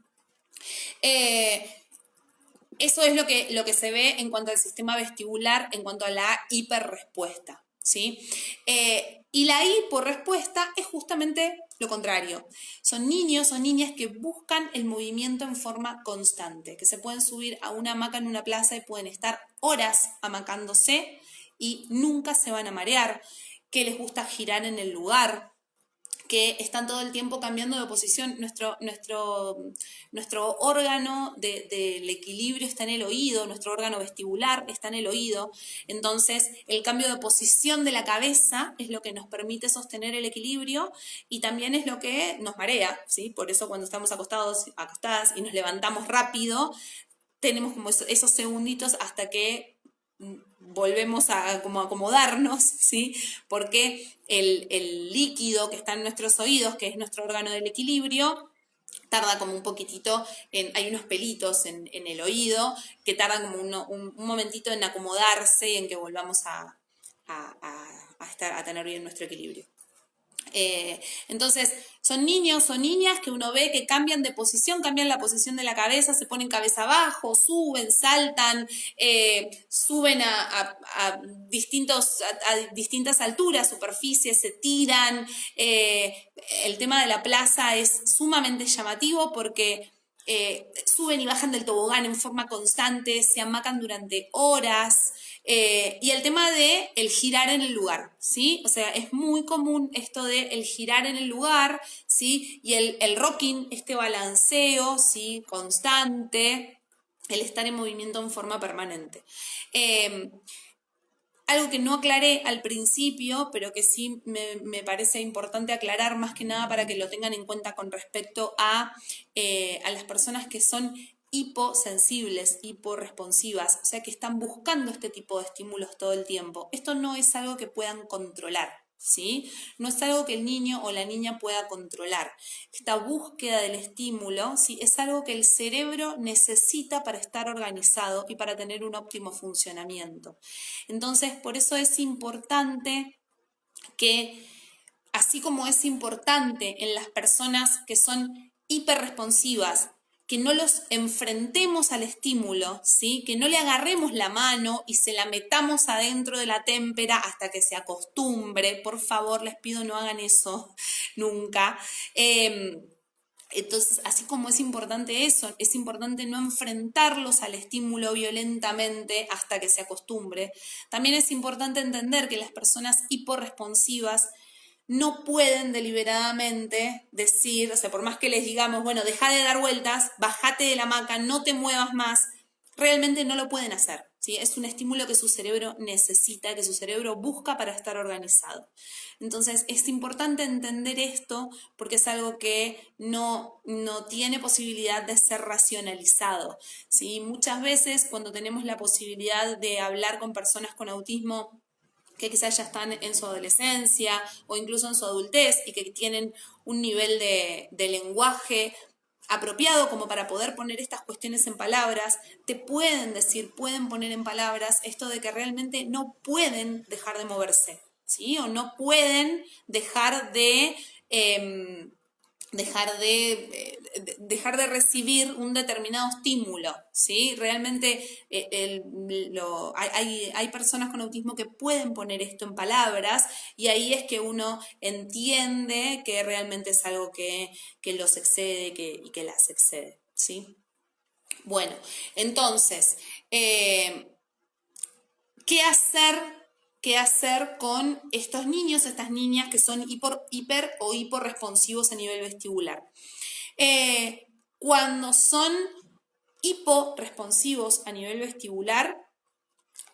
Eso es lo que se ve en cuanto al sistema vestibular, en cuanto a la hiperrespuesta, ¿sí? Y la hiporrespuesta es justamente lo contrario. Son niños o niñas que buscan el movimiento en forma constante, que se pueden subir a una hamaca en una plaza y pueden estar horas hamacándose y nunca se van a marear, que les gusta girar en el lugar, que están todo el tiempo cambiando de posición. Nuestro órgano del equilibrio está en el oído, nuestro órgano vestibular está en el oído, entonces el cambio de posición de la cabeza es lo que nos permite sostener el equilibrio y también es lo que nos marea, ¿sí? Por eso cuando estamos acostadas y nos levantamos rápido, tenemos como esos segunditos hasta que volvemos a como acomodarnos, ¿sí? Porque el líquido que está en nuestros oídos, que es nuestro órgano del equilibrio, tarda como un poquitito, hay unos pelitos en el oído que tardan como un momentito en acomodarse y en que volvamos a tener bien nuestro equilibrio. Entonces, son niños o niñas que uno ve que cambian de posición, cambian la posición de la cabeza, se ponen cabeza abajo, suben, saltan, suben a distintas alturas, superficies, se tiran. El tema de la plaza es sumamente llamativo porque suben y bajan del tobogán en forma constante, se hamacan durante horas. Y el tema de el girar en el lugar, ¿sí? O sea, es muy común esto de el girar en el lugar, ¿sí? Y el rocking, este balanceo, ¿sí? Constante, el estar en movimiento en forma permanente. Algo que no aclaré al principio, pero que sí me parece importante aclarar más que nada para que lo tengan en cuenta con respecto a las personas que son hiposensibles, hiporresponsivas, o sea que están buscando este tipo de estímulos todo el tiempo. Esto no es algo que puedan controlar, ¿sí? No es algo que el niño o la niña pueda controlar. Esta búsqueda del estímulo, ¿sí? Es algo que el cerebro necesita para estar organizado y para tener un óptimo funcionamiento. Entonces, por eso es importante que, así como es importante en las personas que son hiperresponsivas, que no los enfrentemos al estímulo, ¿sí? Que no le agarremos la mano y se la metamos adentro de la témpera hasta que se acostumbre. Por favor, les pido no hagan eso nunca. Entonces, así como es importante eso, es importante no enfrentarlos al estímulo violentamente hasta que se acostumbre. También es importante entender que las personas hiporresponsivas no pueden deliberadamente decir, o sea, por más que les digamos, bueno, deja de dar vueltas, bájate de la hamaca, no te muevas más, realmente no lo pueden hacer, ¿sí? Es un estímulo que su cerebro necesita, que su cerebro busca para estar organizado. Entonces, es importante entender esto porque es algo que no tiene posibilidad de ser racionalizado, ¿sí? Muchas veces cuando tenemos la posibilidad de hablar con personas con autismo que quizás ya están en su adolescencia o incluso en su adultez y que tienen un nivel de lenguaje apropiado como para poder poner estas cuestiones en palabras, te pueden decir, pueden poner en palabras esto de que realmente no pueden dejar de moverse, ¿sí? O no pueden dejar de dejar de recibir un determinado estímulo, ¿sí? Realmente hay personas con autismo que pueden poner esto en palabras y ahí es que uno entiende que realmente es algo que los excede y que las excede, ¿sí? Bueno, entonces, ¿qué hacer con estos niños, estas niñas que son hiper o hiporresponsivos a nivel vestibular? Cuando son hiporresponsivos a nivel vestibular,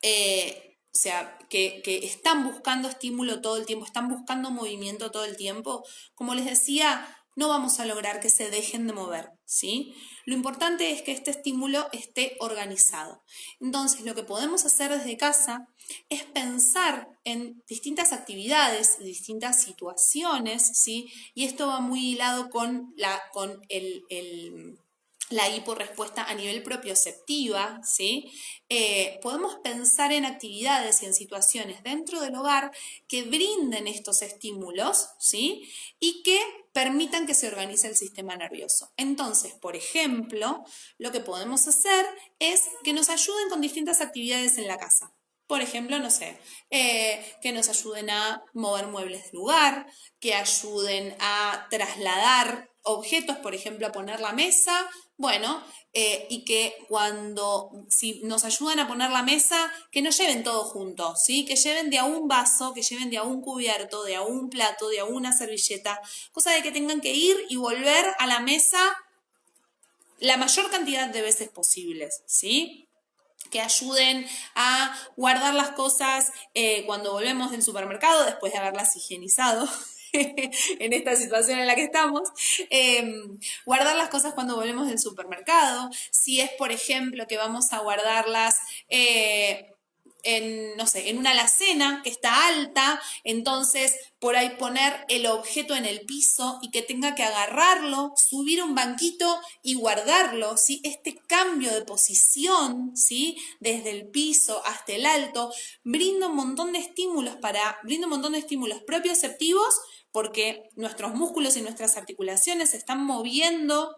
o sea, que están buscando estímulo todo el tiempo, están buscando movimiento todo el tiempo, como les decía, no vamos a lograr que se dejen de mover, ¿sí? Lo importante es que este estímulo esté organizado. Entonces, lo que podemos hacer desde casa es pensar en distintas actividades, distintas situaciones, ¿sí? Y esto va muy hilado con la hiporrespuesta a nivel propioceptiva, ¿sí? Podemos pensar en actividades y en situaciones dentro del hogar que brinden estos estímulos, ¿sí? Y que permitan que se organice el sistema nervioso. Entonces, por ejemplo, lo que podemos hacer es que nos ayuden con distintas actividades en la casa. Por ejemplo, no sé, que nos ayuden a mover muebles de lugar, que ayuden a trasladar objetos, por ejemplo, a poner la mesa, bueno, y que si nos ayudan a poner la mesa, que no lleven todo junto, ¿sí? Que lleven de a un vaso, que lleven de a un cubierto, de a un plato, de a una servilleta, cosa de que tengan que ir y volver a la mesa la mayor cantidad de veces posibles, ¿sí? Que ayuden a guardar las cosas cuando volvemos del supermercado, después de haberlas higienizado, en esta situación en la que estamos, guardar las cosas cuando volvemos del supermercado, si es, por ejemplo, que vamos a guardarlas no sé, en una alacena que está alta, entonces por ahí poner el objeto en el piso y que tenga que agarrarlo, subir a un banquito y guardarlo, ¿sí? Este cambio de posición, ¿sí? Desde el piso hasta el alto, brinda un montón de estímulos propioceptivos porque nuestros músculos y nuestras articulaciones se están moviendo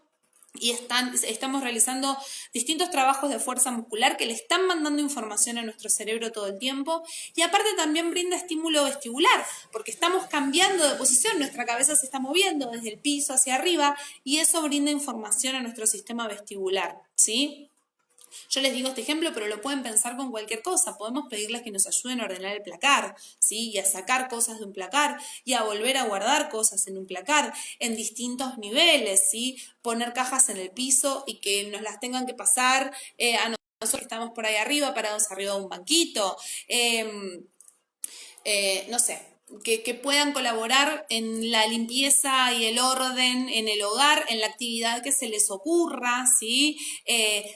y estamos realizando distintos trabajos de fuerza muscular que le están mandando información a nuestro cerebro todo el tiempo y aparte también brinda estímulo vestibular porque estamos cambiando de posición, nuestra cabeza se está moviendo desde el piso hacia arriba y eso brinda información a nuestro sistema vestibular, ¿sí? Yo les digo este ejemplo, pero lo pueden pensar con cualquier cosa. Podemos pedirles que nos ayuden a ordenar el placar, ¿sí? Y a sacar cosas de un placar y a volver a guardar cosas en un placar en distintos niveles, ¿sí? Poner cajas en el piso y que nos las tengan que pasar a nosotros que estamos por ahí arriba, parados arriba de un banquito. No sé, que puedan colaborar en la limpieza y el orden en el hogar, en la actividad que se les ocurra, ¿sí?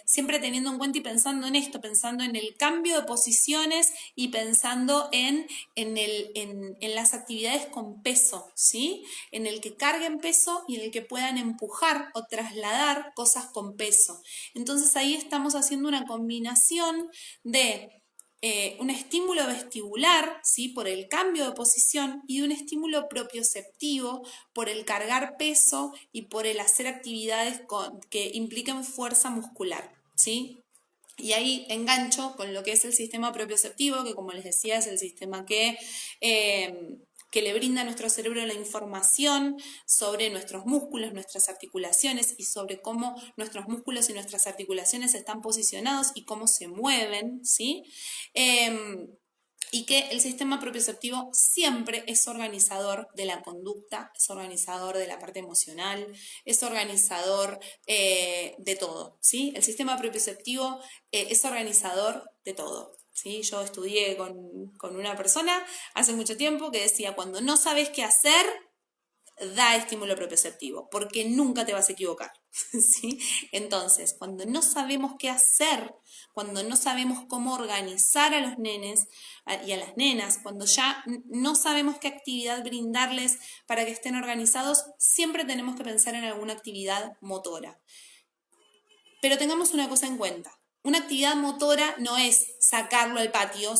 Siempre teniendo en cuenta y pensando en esto, pensando en el cambio de posiciones y pensando en las actividades con peso, ¿sí? En el que carguen peso y en el que puedan empujar o trasladar cosas con peso. Entonces ahí estamos haciendo una combinación de un estímulo vestibular, ¿sí? Por el cambio de posición y un estímulo propioceptivo por el cargar peso y por el hacer actividades que impliquen fuerza muscular, ¿sí? Y ahí engancho con lo que es el sistema propioceptivo, que como les decía es el sistema que le brinda a nuestro cerebro la información sobre nuestros músculos, nuestras articulaciones y sobre cómo nuestros músculos y nuestras articulaciones están posicionados y cómo se mueven, ¿sí? Y que el sistema propioceptivo siempre es organizador de la conducta, es organizador de la parte emocional, es organizador de todo, ¿sí? El sistema propioceptivo es organizador de todo. ¿Sí? Yo estudié con una persona hace mucho tiempo que decía, cuando no sabes qué hacer, da estímulo propioceptivo, porque nunca te vas a equivocar, ¿sí? Entonces, cuando no sabemos qué hacer, cuando no sabemos cómo organizar a los nenes y a las nenas, cuando ya no sabemos qué actividad brindarles para que estén organizados, siempre tenemos que pensar en alguna actividad motora. Pero tengamos una cosa en cuenta. Una actividad motora no es sacarlo al patio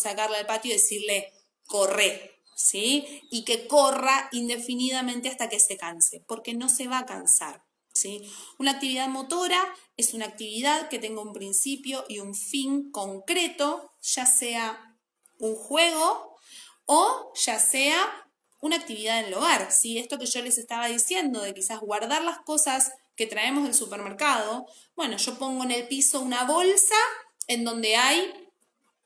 y decirle, corre, ¿sí? Y que corra indefinidamente hasta que se canse, porque no se va a cansar, ¿sí? Una actividad motora es una actividad que tenga un principio y un fin concreto, ya sea un juego o ya sea una actividad en el hogar, ¿sí? Esto que yo les estaba diciendo, de quizás guardar las cosas que traemos del supermercado, bueno, yo pongo en el piso una bolsa en donde hay,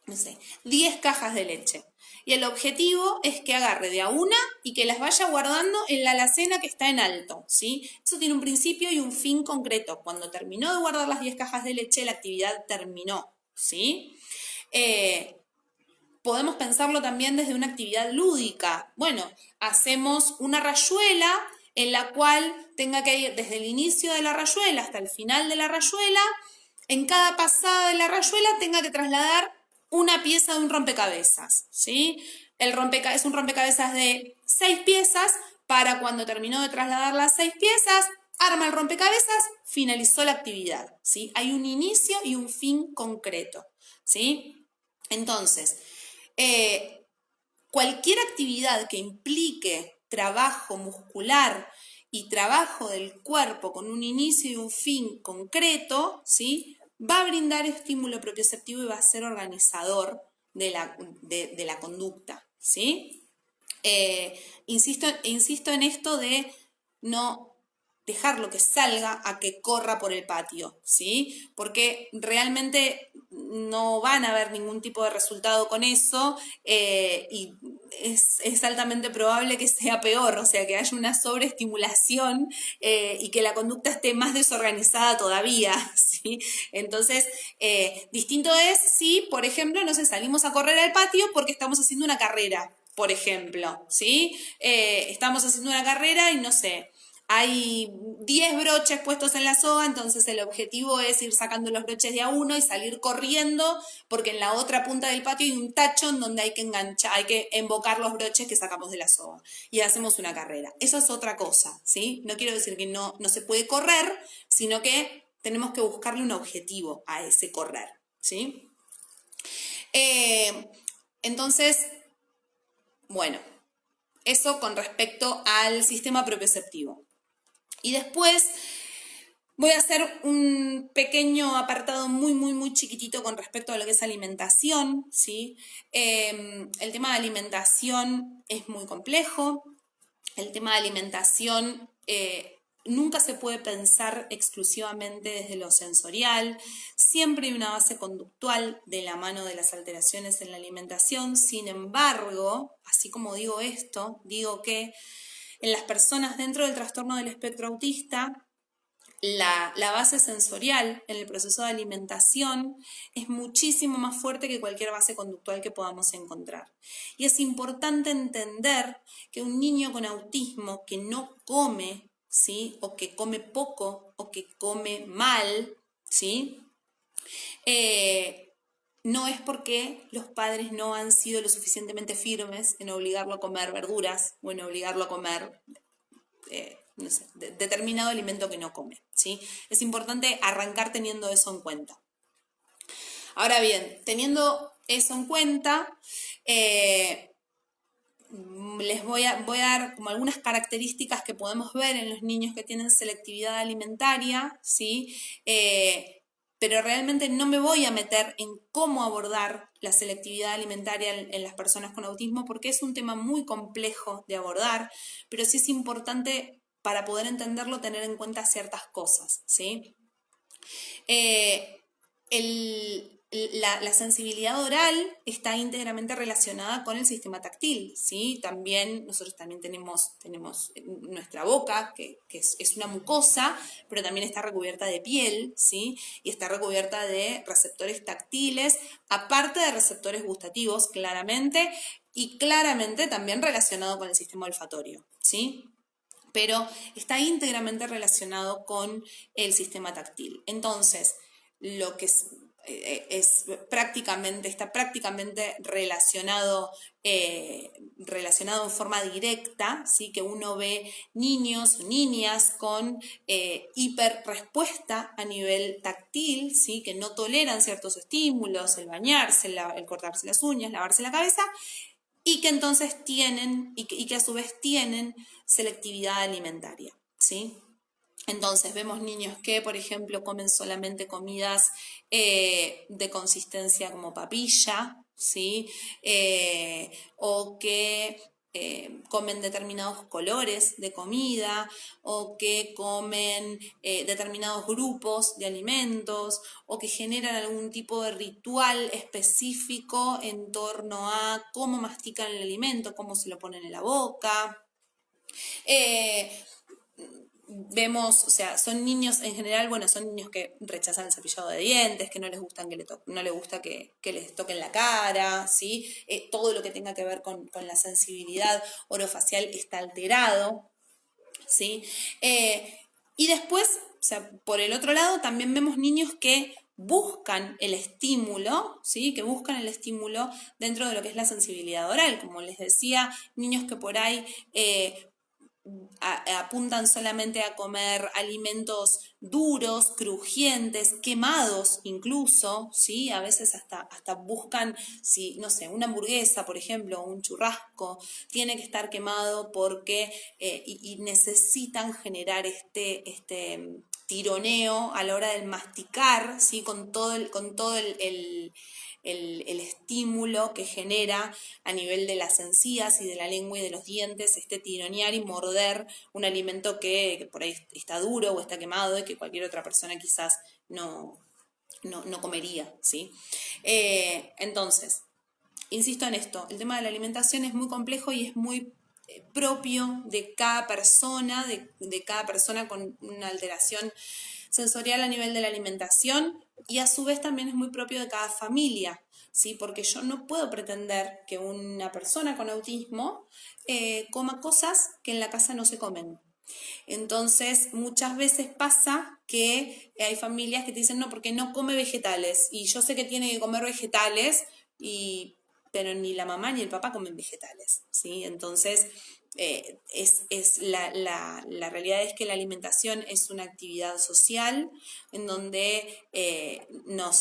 no sé, 10 cajas de leche. Y el objetivo es que agarre de a una y que las vaya guardando en la alacena que está en alto, ¿sí? Eso tiene un principio y un fin concreto. Cuando terminó de guardar las 10 cajas de leche, la actividad terminó, ¿sí? Podemos pensarlo también desde una actividad lúdica. Bueno, hacemos una rayuela en la cual tenga que ir desde el inicio de la rayuela hasta el final de la rayuela. En cada pasada de la rayuela tenga que trasladar una pieza de un rompecabezas, ¿sí? Es un rompecabezas de 6 piezas. Para cuando terminó de trasladar las 6 piezas, arma el rompecabezas, finalizó la actividad, ¿sí? Hay un inicio y un fin concreto, ¿sí? Entonces, cualquier actividad que implique trabajo muscular y trabajo del cuerpo con un inicio y un fin concreto, ¿sí? Va a brindar estímulo propioceptivo y va a ser organizador de la conducta, ¿sí? Insisto en esto de no dejarlo que salga a que corra por el patio, ¿sí? Porque realmente no van a haber ningún tipo de resultado con eso y es altamente probable que sea peor, o sea, que haya una sobreestimulación y que la conducta esté más desorganizada todavía, ¿sí? Entonces, distinto es si, por ejemplo, no sé, salimos a correr al patio porque estamos haciendo una carrera, por ejemplo, ¿sí? Estamos haciendo una carrera y no sé, hay 10 broches puestos en la soga, entonces el objetivo es ir sacando los broches de a uno y salir corriendo, porque en la otra punta del patio hay un tacho en donde hay que enganchar, hay que embocar los broches que sacamos de la soga y hacemos una carrera. Eso es otra cosa, ¿sí? No quiero decir que no se puede correr, sino que tenemos que buscarle un objetivo a ese correr, ¿sí? Entonces, bueno, eso con respecto al sistema propioceptivo. Y después voy a hacer un pequeño apartado muy chiquitito con respecto a lo que es alimentación, ¿sí? El tema de alimentación es muy complejo. El tema de alimentación nunca se puede pensar exclusivamente desde lo sensorial. Siempre hay una base conductual de la mano de las alteraciones en la alimentación. Sin embargo, así como digo esto, digo que en las personas dentro del trastorno del espectro autista, la base sensorial en el proceso de alimentación es muchísimo más fuerte que cualquier base conductual que podamos encontrar. Y es importante entender que un niño con autismo que no come, ¿sí? O que come poco o que come mal, ¿sí? No es porque los padres no han sido lo suficientemente firmes en obligarlo a comer verduras o en obligarlo a comer no sé, determinado alimento que no come, ¿sí? Es importante arrancar teniendo eso en cuenta. Ahora bien, teniendo eso en cuenta, les voy a dar como algunas características que podemos ver en los niños que tienen selectividad alimentaria, ¿sí? Pero realmente no me voy a meter en cómo abordar la selectividad alimentaria en las personas con autismo porque es un tema muy complejo de abordar, pero sí es importante para poder entenderlo tener en cuenta ciertas cosas, ¿sí? La sensibilidad oral está íntegramente relacionada con el sistema táctil, ¿sí? Nosotros también tenemos nuestra boca, que es una mucosa, pero también está recubierta de piel, ¿sí? Y está recubierta de receptores táctiles, aparte de receptores gustativos, claramente, y claramente también relacionado con el sistema olfatorio, ¿sí? Pero está íntegramente relacionado con el sistema táctil. Entonces, lo que está prácticamente relacionado en forma directa, ¿sí? Que uno ve niños o niñas con hiperrespuesta a nivel táctil, ¿sí? Que no toleran ciertos estímulos, el bañarse, el cortarse las uñas, lavarse la cabeza, y que entonces tienen, y que a su vez tienen selectividad alimentaria, ¿sí? Entonces vemos niños que, por ejemplo, comen solamente comidas de consistencia como papilla, ¿sí? O que comen determinados colores de comida o que comen determinados grupos de alimentos o que generan algún tipo de ritual específico en torno a cómo mastican el alimento, cómo se lo ponen en la boca. Vemos, o sea, son niños en general, bueno, son niños que rechazan el cepillado de dientes, que no les gustan no les gusta que les toquen la cara, ¿sí? Todo lo que tenga que ver con la sensibilidad orofacial está alterado, ¿sí? Y después, o sea, por el otro lado, también vemos niños que buscan el estímulo, ¿sí? Que buscan el estímulo dentro de lo que es la sensibilidad oral. Como les decía, niños que por ahí apuntan solamente a comer alimentos duros, crujientes, quemados incluso, ¿sí? A veces hasta buscan, si, no sé, una hamburguesa, por ejemplo, un churrasco, tiene que estar quemado porque y necesitan generar este tironeo a la hora del masticar, ¿sí? Con todo el estímulo que genera a nivel de las encías y de la lengua y de los dientes, este tironear y morder un alimento que por ahí está duro o está quemado y que cualquier otra persona quizás no comería, ¿sí? Entonces, insisto en esto, el tema de la alimentación es muy complejo y es muy propio de cada persona, de cada persona con una alteración sensorial a nivel de la alimentación y a su vez también es muy propio de cada familia, ¿sí? Porque yo no puedo pretender que una persona con autismo coma cosas que en la casa no se comen, Entonces, muchas veces pasa que hay familias que te dicen, no, porque no come vegetales. Y yo sé que tiene que comer vegetales, pero ni la mamá ni el papá comen vegetales, ¿sí? Entonces, la realidad es que la alimentación es una actividad social en donde no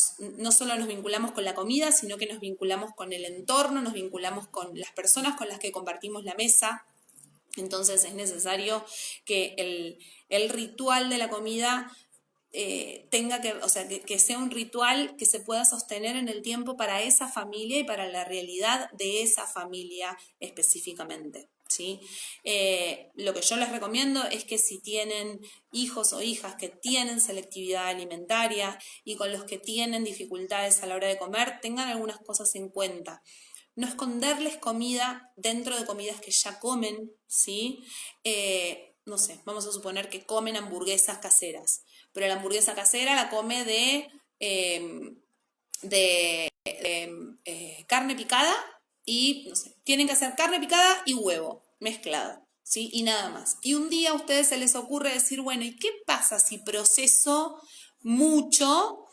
solo nos vinculamos con la comida, sino que nos vinculamos con el entorno, nos vinculamos con las personas con las que compartimos la mesa. Entonces es necesario que el ritual de la comida o sea, que sea un ritual que se pueda sostener en el tiempo para esa familia y para la realidad de esa familia específicamente. ¿Sí? Lo que yo les recomiendo es que si tienen hijos o hijas que tienen selectividad alimentaria y con los que tienen dificultades a la hora de comer, tengan algunas cosas en cuenta. No esconderles comida dentro de comidas que ya comen, ¿sí? No sé, vamos a suponer que comen hamburguesas caseras, pero la hamburguesa casera la come de carne picada y, no sé, tienen que hacer carne picada y huevo mezclado, ¿sí? Y nada más. Y un día a ustedes se les ocurre decir, bueno, ¿y qué pasa si proceso mucho,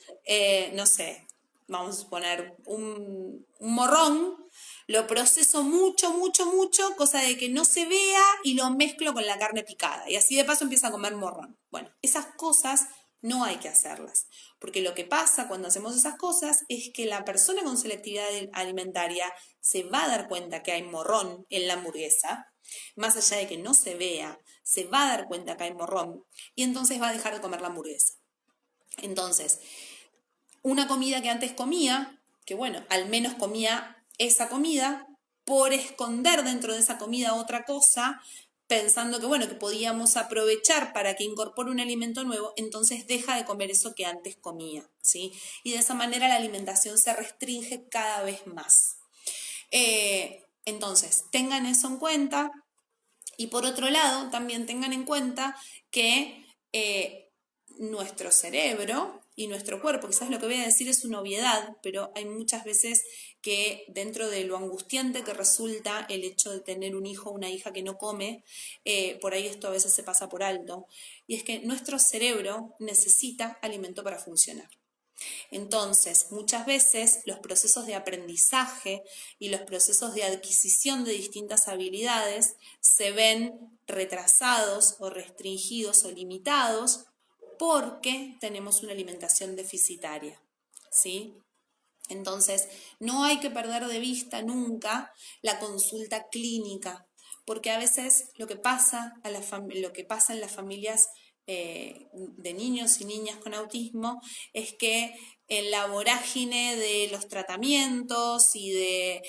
no sé, vamos a suponer un morrón, lo proceso mucho, mucho, mucho, cosa de que no se vea y lo mezclo con la carne picada. Y así de paso empieza a comer morrón. Bueno, esas cosas no hay que hacerlas, porque lo que pasa cuando hacemos esas cosas es que la persona con selectividad alimentaria se va a dar cuenta que hay morrón en la hamburguesa, más allá de que no se vea, se va a dar cuenta que hay morrón y entonces va a dejar de comer la hamburguesa. Entonces, una comida que antes comía, que bueno, al menos comía esa comida, por esconder dentro de esa comida otra cosa, pensando que bueno, que podíamos aprovechar para que incorpore un alimento nuevo, entonces deja de comer eso que antes comía, ¿sí? Y de esa manera la alimentación se restringe cada vez más. Entonces, tengan eso en cuenta y por otro lado, también tengan en cuenta que nuestro cerebro y nuestro cuerpo, quizás lo que voy a decir es una obviedad, pero hay muchas veces que dentro de lo angustiante que resulta el hecho de tener un hijo o una hija que no come, por ahí esto a veces se pasa por alto, y es que nuestro cerebro necesita alimento para funcionar. Entonces, muchas veces los procesos de aprendizaje y los procesos de adquisición de distintas habilidades se ven retrasados o restringidos o limitados porque tenemos una alimentación deficitaria, ¿sí? Entonces, no hay que perder de vista nunca la consulta clínica, porque a veces lo que pasa en las familias de niños y niñas con autismo es que en la vorágine de los tratamientos y de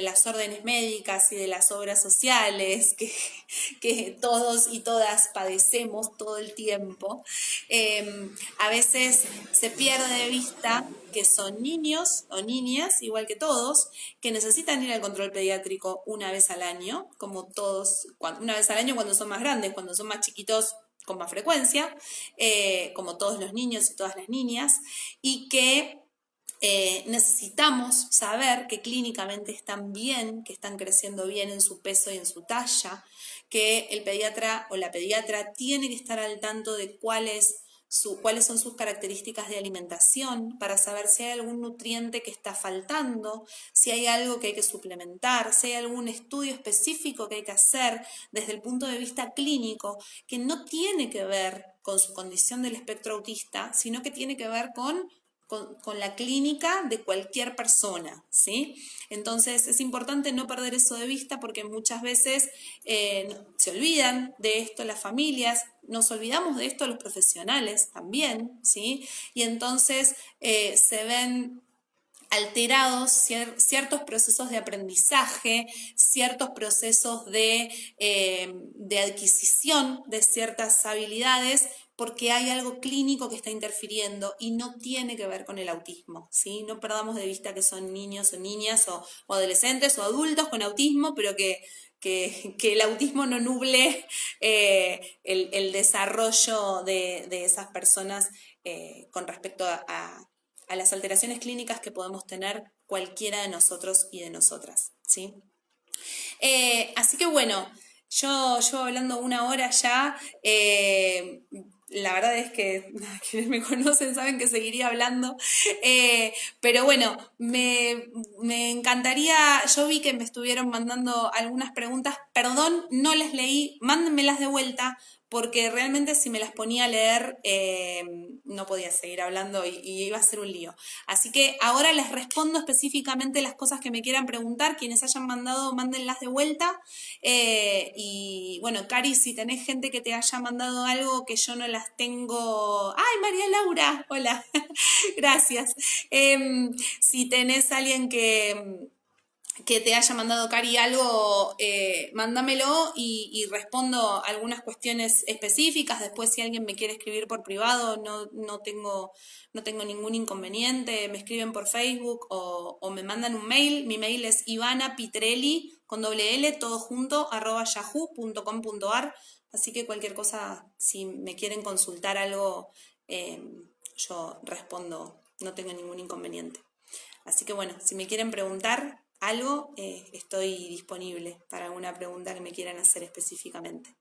las órdenes médicas y de las obras sociales que todos y todas padecemos todo el tiempo, a veces se pierde de vista que son niños o niñas, igual que todos, que necesitan ir al control pediátrico una vez al año, como todos, una vez al año cuando son más grandes, cuando son más chiquitos con más frecuencia, como todos los niños y todas las niñas, y que necesitamos saber que clínicamente están bien, que están creciendo bien en su peso y en su talla, que el pediatra o la pediatra tiene que estar al tanto de cuáles son sus características de alimentación para saber si hay algún nutriente que está faltando, si hay algo que hay que suplementar, si hay algún estudio específico que hay que hacer desde el punto de vista clínico que no tiene que ver con su condición del espectro autista, sino que tiene que ver con la clínica de cualquier persona, ¿sí? Entonces es importante no perder eso de vista porque muchas veces se olvidan de esto las familias, nos olvidamos de esto los profesionales también, ¿sí? Y entonces se ven alterados ciertos procesos de aprendizaje, ciertos procesos de adquisición de ciertas habilidades, porque hay algo clínico que está interfiriendo y no tiene que ver con el autismo, ¿sí? No perdamos de vista que son niños o niñas o adolescentes o adultos con autismo, pero que el autismo no nuble el desarrollo de esas personas con respecto a las alteraciones clínicas que podemos tener cualquiera de nosotros y de nosotras, ¿sí? Así que bueno, Yo llevo hablando 1 hora ya. La verdad es que quienes me conocen saben que seguiría hablando. Pero bueno, me encantaría. Yo vi que me estuvieron mandando algunas preguntas. Perdón, no las leí. Mándenmelas de vuelta. Porque realmente si me las ponía a leer no podía seguir hablando y iba a ser un lío. Así que ahora les respondo específicamente las cosas que me quieran preguntar. Quienes hayan mandado, mándenlas de vuelta. Y bueno, Cari, si tenés gente que te haya mandado algo que yo no las tengo. ¡Ay, María Laura! Hola, gracias. Si tenés alguien que te haya mandado, Cari, algo, mándamelo y respondo algunas cuestiones específicas. Después, si alguien me quiere escribir por privado, no tengo ningún inconveniente. Me escriben por Facebook o me mandan un mail. Mi mail es ivanapitrelli, con doble L, todo junto, @yahoo.com.ar. Así que cualquier cosa, si me quieren consultar algo, yo respondo, no tengo ningún inconveniente. Así que bueno, si me quieren preguntar algo, estoy disponible para alguna pregunta que me quieran hacer específicamente.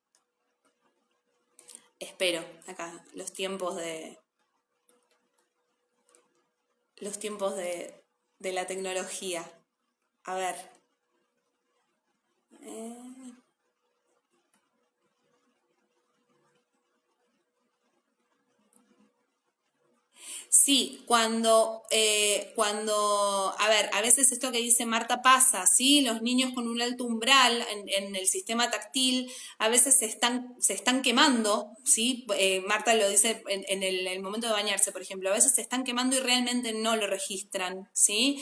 Espero acá los tiempos de la tecnología. A ver. Sí, a ver, a veces esto que dice Marta pasa, ¿sí? Los niños con un alto umbral en el sistema táctil a veces se están quemando, ¿sí? Marta lo dice en el momento de bañarse, por ejemplo, a veces se están quemando y realmente no lo registran, ¿sí?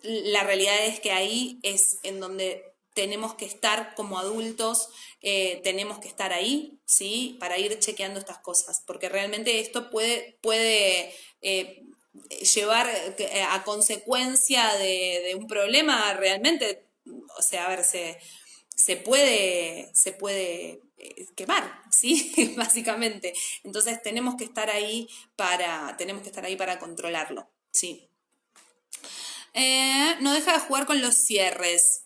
La realidad es que ahí es en donde tenemos que estar como adultos, tenemos que estar ahí, ¿sí? Para ir chequeando estas cosas, porque realmente esto puede llevar a consecuencia de un problema realmente, o sea, a ver, se puede quemar, ¿sí? Básicamente. Entonces tenemos que estar ahí para controlarlo, ¿sí? No deja de jugar con los cierres.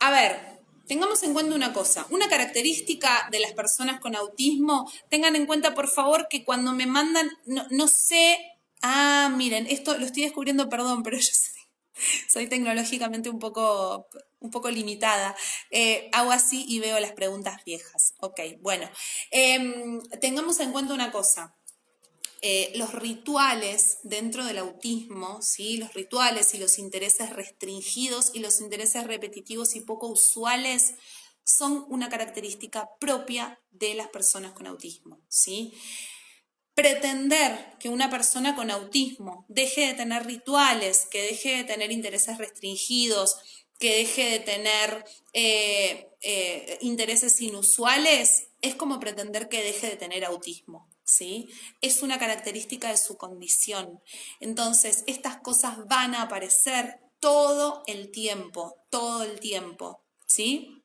A ver, tengamos en cuenta una cosa. Una característica de las personas con autismo, tengan en cuenta por favor que cuando me mandan, no sé. Ah, miren, esto lo estoy descubriendo, perdón, pero yo soy tecnológicamente un poco limitada. Hago así y veo las preguntas viejas. Ok, bueno. Tengamos en cuenta una cosa. Los rituales dentro del autismo, ¿sí? Los rituales y los intereses restringidos y los intereses repetitivos y poco usuales son una característica propia de las personas con autismo, ¿sí? Pretender que una persona con autismo deje de tener rituales, que deje de tener intereses restringidos, que deje de tener intereses inusuales, es como pretender que deje de tener autismo, ¿sí? Es una característica de su condición. Entonces, estas cosas van a aparecer todo el tiempo, ¿sí?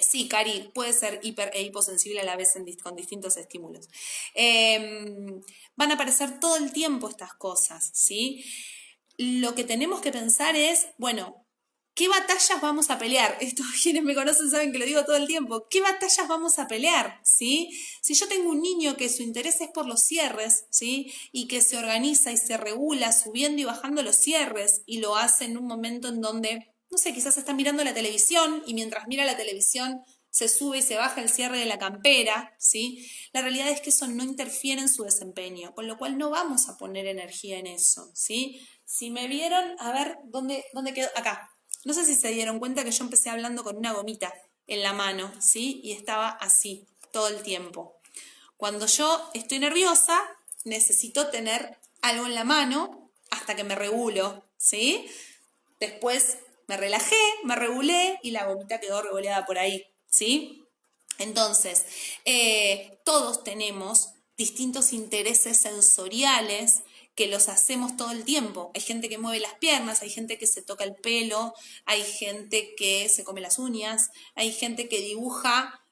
Sí, Cari, puede ser hiper e hiposensible a la vez con distintos estímulos. Van a aparecer todo el tiempo estas cosas, ¿sí? Lo que tenemos que pensar es, bueno, ¿qué batallas vamos a pelear? Esto, quienes me conocen saben que lo digo todo el tiempo. ¿Qué batallas vamos a pelear? ¿Sí? Si yo tengo un niño que su interés es por los cierres, ¿sí? Y que se organiza y se regula subiendo y bajando los cierres y lo hace en un momento en donde, no sé, quizás está mirando la televisión y mientras mira la televisión se sube y se baja el cierre de la campera, ¿sí? La realidad es que eso no interfiere en su desempeño, con lo cual no vamos a poner energía en eso, ¿sí? Si me vieron, a ver, ¿dónde quedó? Acá. No sé si se dieron cuenta que yo empecé hablando con una gomita en la mano, ¿sí? Y estaba así todo el tiempo. Cuando yo estoy nerviosa, necesito tener algo en la mano hasta que me regulo, ¿sí? Después me relajé, me regulé y la gomita quedó revoleada por ahí, ¿sí? Entonces, todos tenemos distintos intereses sensoriales que los hacemos todo el tiempo. Hay gente que mueve las piernas, hay gente que se toca el pelo, hay gente que se come las uñas, hay gente que dibuja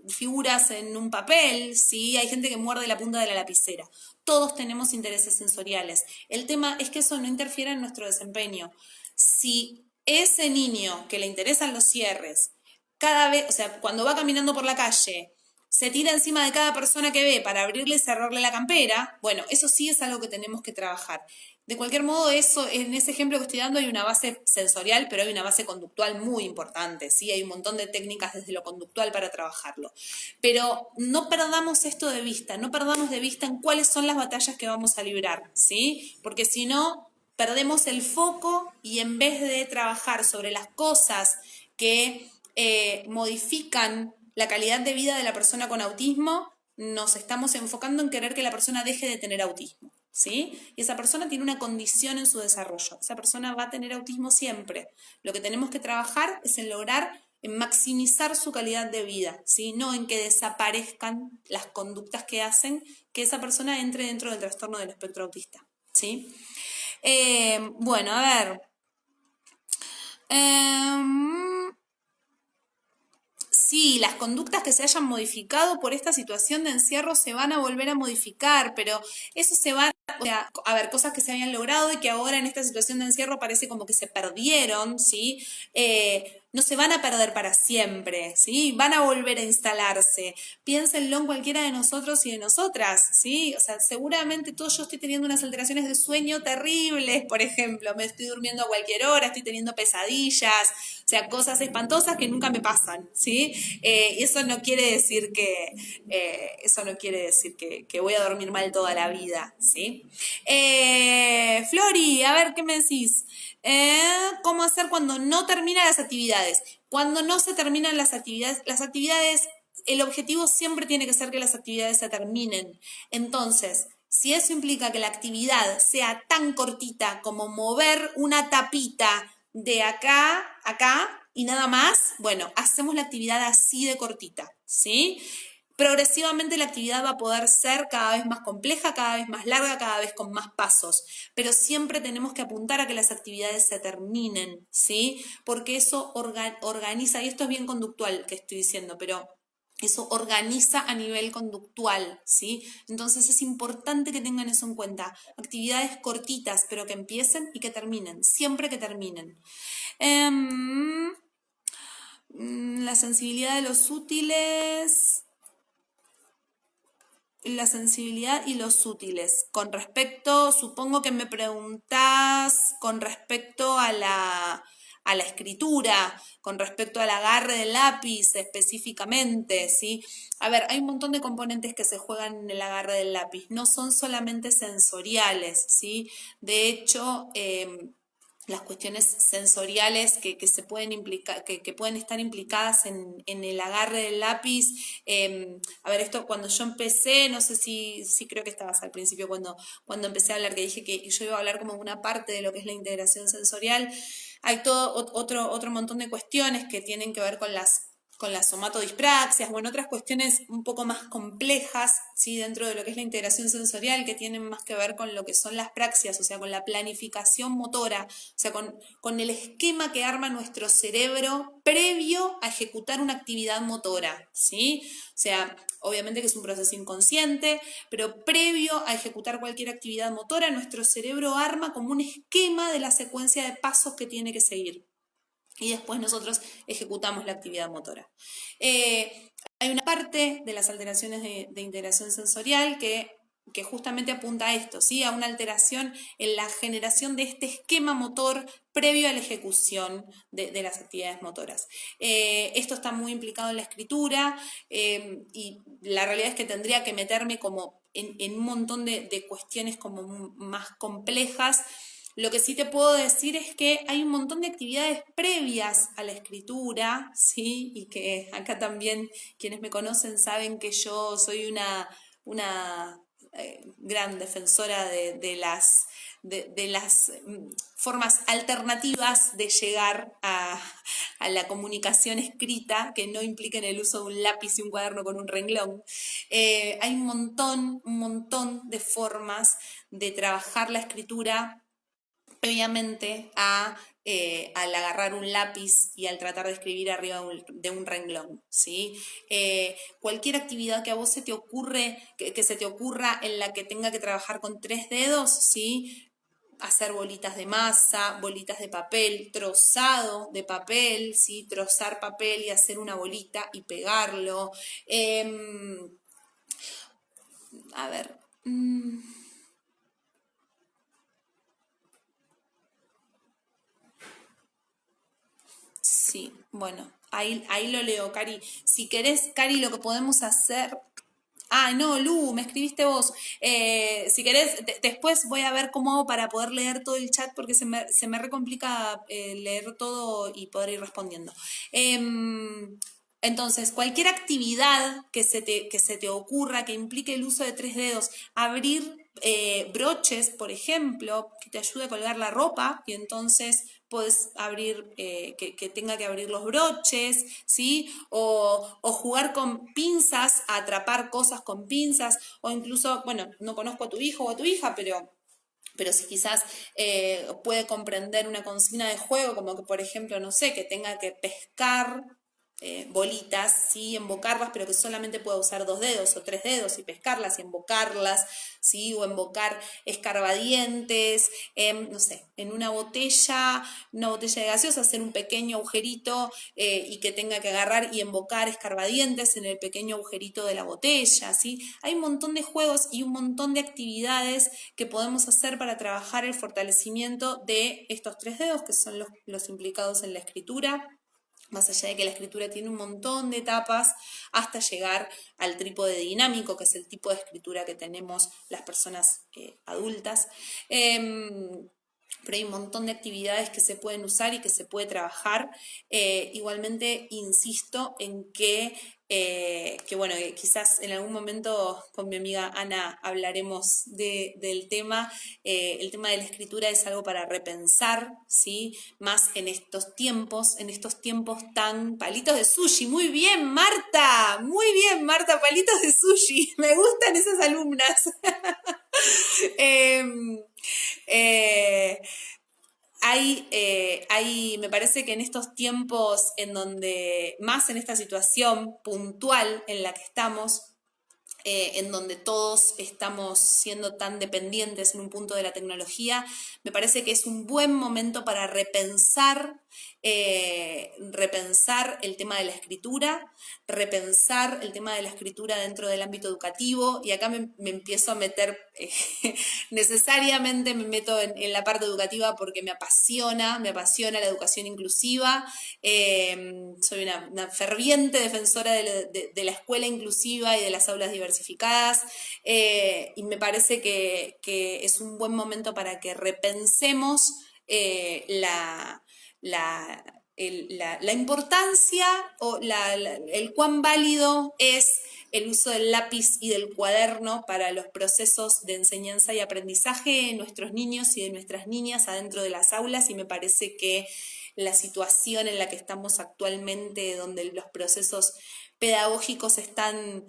figuras en un papel, ¿sí? Hay gente que muerde la punta de la lapicera. Todos tenemos intereses sensoriales. El tema es que eso no interfiere en nuestro desempeño. Si ese niño que le interesan los cierres, cada vez, o sea, cuando va caminando por la calle, se tira encima de cada persona que ve para abrirle y cerrarle la campera, bueno, eso sí es algo que tenemos que trabajar. De cualquier modo, eso, en ese ejemplo que estoy dando hay una base sensorial, pero hay una base conductual muy importante, ¿sí? Hay un montón de técnicas desde lo conductual para trabajarlo. Pero no perdamos esto de vista, no perdamos de vista en cuáles son las batallas que vamos a librar, ¿sí? Porque si no, perdemos el foco y en vez de trabajar sobre las cosas que modifican la calidad de vida de la persona con autismo, nos estamos enfocando en querer que la persona deje de tener autismo, ¿sí? Y esa persona tiene una condición en su desarrollo. Esa persona va a tener autismo siempre. Lo que tenemos que trabajar es en lograr en maximizar su calidad de vida, ¿sí? No en que desaparezcan las conductas que hacen que esa persona entre dentro del trastorno del espectro autista, ¿sí? Bueno, a ver. Sí, las conductas que se hayan modificado por esta situación de encierro se van a volver a modificar, pero eso se va, o sea, a ver, cosas que se habían logrado y que ahora en esta situación de encierro parece como que se perdieron, ¿sí? No se van a perder para siempre, ¿sí? Van a volver a instalarse. Piénsenlo en cualquiera de nosotros y de nosotras, ¿sí? O sea, seguramente yo estoy teniendo unas alteraciones de sueño terribles, por ejemplo, me estoy durmiendo a cualquier hora, estoy teniendo pesadillas, o sea, cosas espantosas que nunca me pasan, ¿sí? Y eso no quiere decir que voy a dormir mal toda la vida, ¿sí? Flori, a ver, ¿qué me decís? ¿Cómo hacer cuando no terminan las actividades? Cuando no se terminan las actividades, el objetivo siempre tiene que ser que las actividades se terminen. Entonces, si eso implica que la actividad sea tan cortita como mover una tapita de acá a acá y nada más, bueno, hacemos la actividad así de cortita, ¿sí? Progresivamente la actividad va a poder ser cada vez más compleja, cada vez más larga, cada vez con más pasos, pero siempre tenemos que apuntar a que las actividades se terminen, ¿sí? Porque eso organiza, y esto es bien conductual que estoy diciendo, pero eso organiza a nivel conductual, ¿sí? Entonces es importante que tengan eso en cuenta. Actividades cortitas, pero que empiecen y que terminen, siempre que terminen. La sensibilidad de los útiles. La sensibilidad y los útiles. Con respecto, supongo que me preguntás con respecto a la escritura, con respecto al agarre del lápiz específicamente, ¿sí? A ver, hay un montón de componentes que se juegan en el agarre del lápiz, no son solamente sensoriales, ¿sí? De hecho, las cuestiones sensoriales que se pueden implicar, que pueden estar implicadas en el agarre del lápiz. A ver, esto cuando yo empecé, no sé si creo que estabas al principio cuando empecé a hablar, que dije que yo iba a hablar como una parte de lo que es la integración sensorial. Hay todo otro montón de cuestiones que tienen que ver con las somatodispraxias, bueno, otras cuestiones un poco más complejas, ¿sí? Dentro de lo que es la integración sensorial, que tienen más que ver con lo que son las praxias, o sea, con la planificación motora, o sea, con el esquema que arma nuestro cerebro previo a ejecutar una actividad motora, ¿sí? O sea, obviamente que es un proceso inconsciente, pero previo a ejecutar cualquier actividad motora, nuestro cerebro arma como un esquema de la secuencia de pasos que tiene que seguir. Y después nosotros ejecutamos la actividad motora. Hay una parte de las alteraciones de integración sensorial que justamente apunta a esto, ¿sí? A una alteración en la generación de este esquema motor previo a la ejecución de las actividades motoras. Esto está muy implicado en la escritura y la realidad es que tendría que meterme como en un montón de cuestiones como más complejas. Lo que sí te puedo decir es que hay un montón de actividades previas a la escritura, ¿sí? Y que acá también quienes me conocen saben que yo soy una gran defensora de las formas alternativas de llegar a la comunicación escrita que no impliquen el uso de un lápiz y un cuaderno con un renglón. Hay un montón de formas de trabajar la escritura previamente al agarrar un lápiz y al tratar de escribir arriba de un renglón, ¿sí? Cualquier actividad que a vos se te ocurre, que se te ocurra en la que tenga que trabajar con 3 dedos, ¿sí? hacer bolitas de masa, bolitas de papel, trozado de papel, ¿sí? Trozar papel y hacer una bolita y pegarlo. A ver. Sí, bueno, ahí lo leo, Cari. Si querés, Cari, lo que podemos hacer. Ah, no, Lu, me escribiste vos. Si querés, después voy a ver cómo hago para poder leer todo el chat porque se me recomplica leer todo y poder ir respondiendo. Entonces, cualquier actividad que se te ocurra que implique el uso de 3 dedos, abrir broches, por ejemplo, que te ayude a colgar la ropa y entonces puedes abrir, que tenga que abrir los broches, ¿sí? O jugar con pinzas, a atrapar cosas con pinzas, o incluso, bueno, no conozco a tu hijo o a tu hija, pero si quizás puede comprender una consigna de juego, como que, por ejemplo, no sé, que tenga que pescar bolitas, ¿sí? Embocarlas, pero que solamente pueda usar 2 dedos o 3 dedos y pescarlas y embocarlas, ¿sí? O embocar escarbadientes, no sé, en una botella de gaseosa, hacer un pequeño agujerito y que tenga que agarrar y embocar escarbadientes en el pequeño agujerito de la botella, ¿sí? Hay un montón de juegos y un montón de actividades que podemos hacer para trabajar el fortalecimiento de estos 3 dedos, que son los implicados en la escritura, más allá de que la escritura tiene un montón de etapas hasta llegar al trípode dinámico, que es el tipo de escritura que tenemos las personas adultas. Pero hay un montón de actividades que se pueden usar y que se puede trabajar. Igualmente, insisto en que bueno, que quizás en algún momento con mi amiga Ana hablaremos del tema. El tema de la escritura es algo para repensar, ¿sí? Más en estos tiempos tan palitos de sushi. Muy bien, Marta, palitos de sushi. Me gustan esas alumnas. Me parece que en estos tiempos en donde, más en esta situación puntual en la que estamos, en donde todos estamos siendo tan dependientes en un punto de la tecnología, me parece que es un buen momento para repensar el tema de la escritura, repensar el tema de la escritura dentro del ámbito educativo, y acá me empiezo a meter, necesariamente me meto en la parte educativa porque me apasiona la educación inclusiva. Soy una ferviente defensora de la escuela inclusiva y de las aulas diversificadas, y me parece que es un buen momento para que repensemos la importancia o el cuán válido es el uso del lápiz y del cuaderno para los procesos de enseñanza y aprendizaje de nuestros niños y de nuestras niñas adentro de las aulas, y me parece que la situación en la que estamos actualmente, donde los procesos pedagógicos están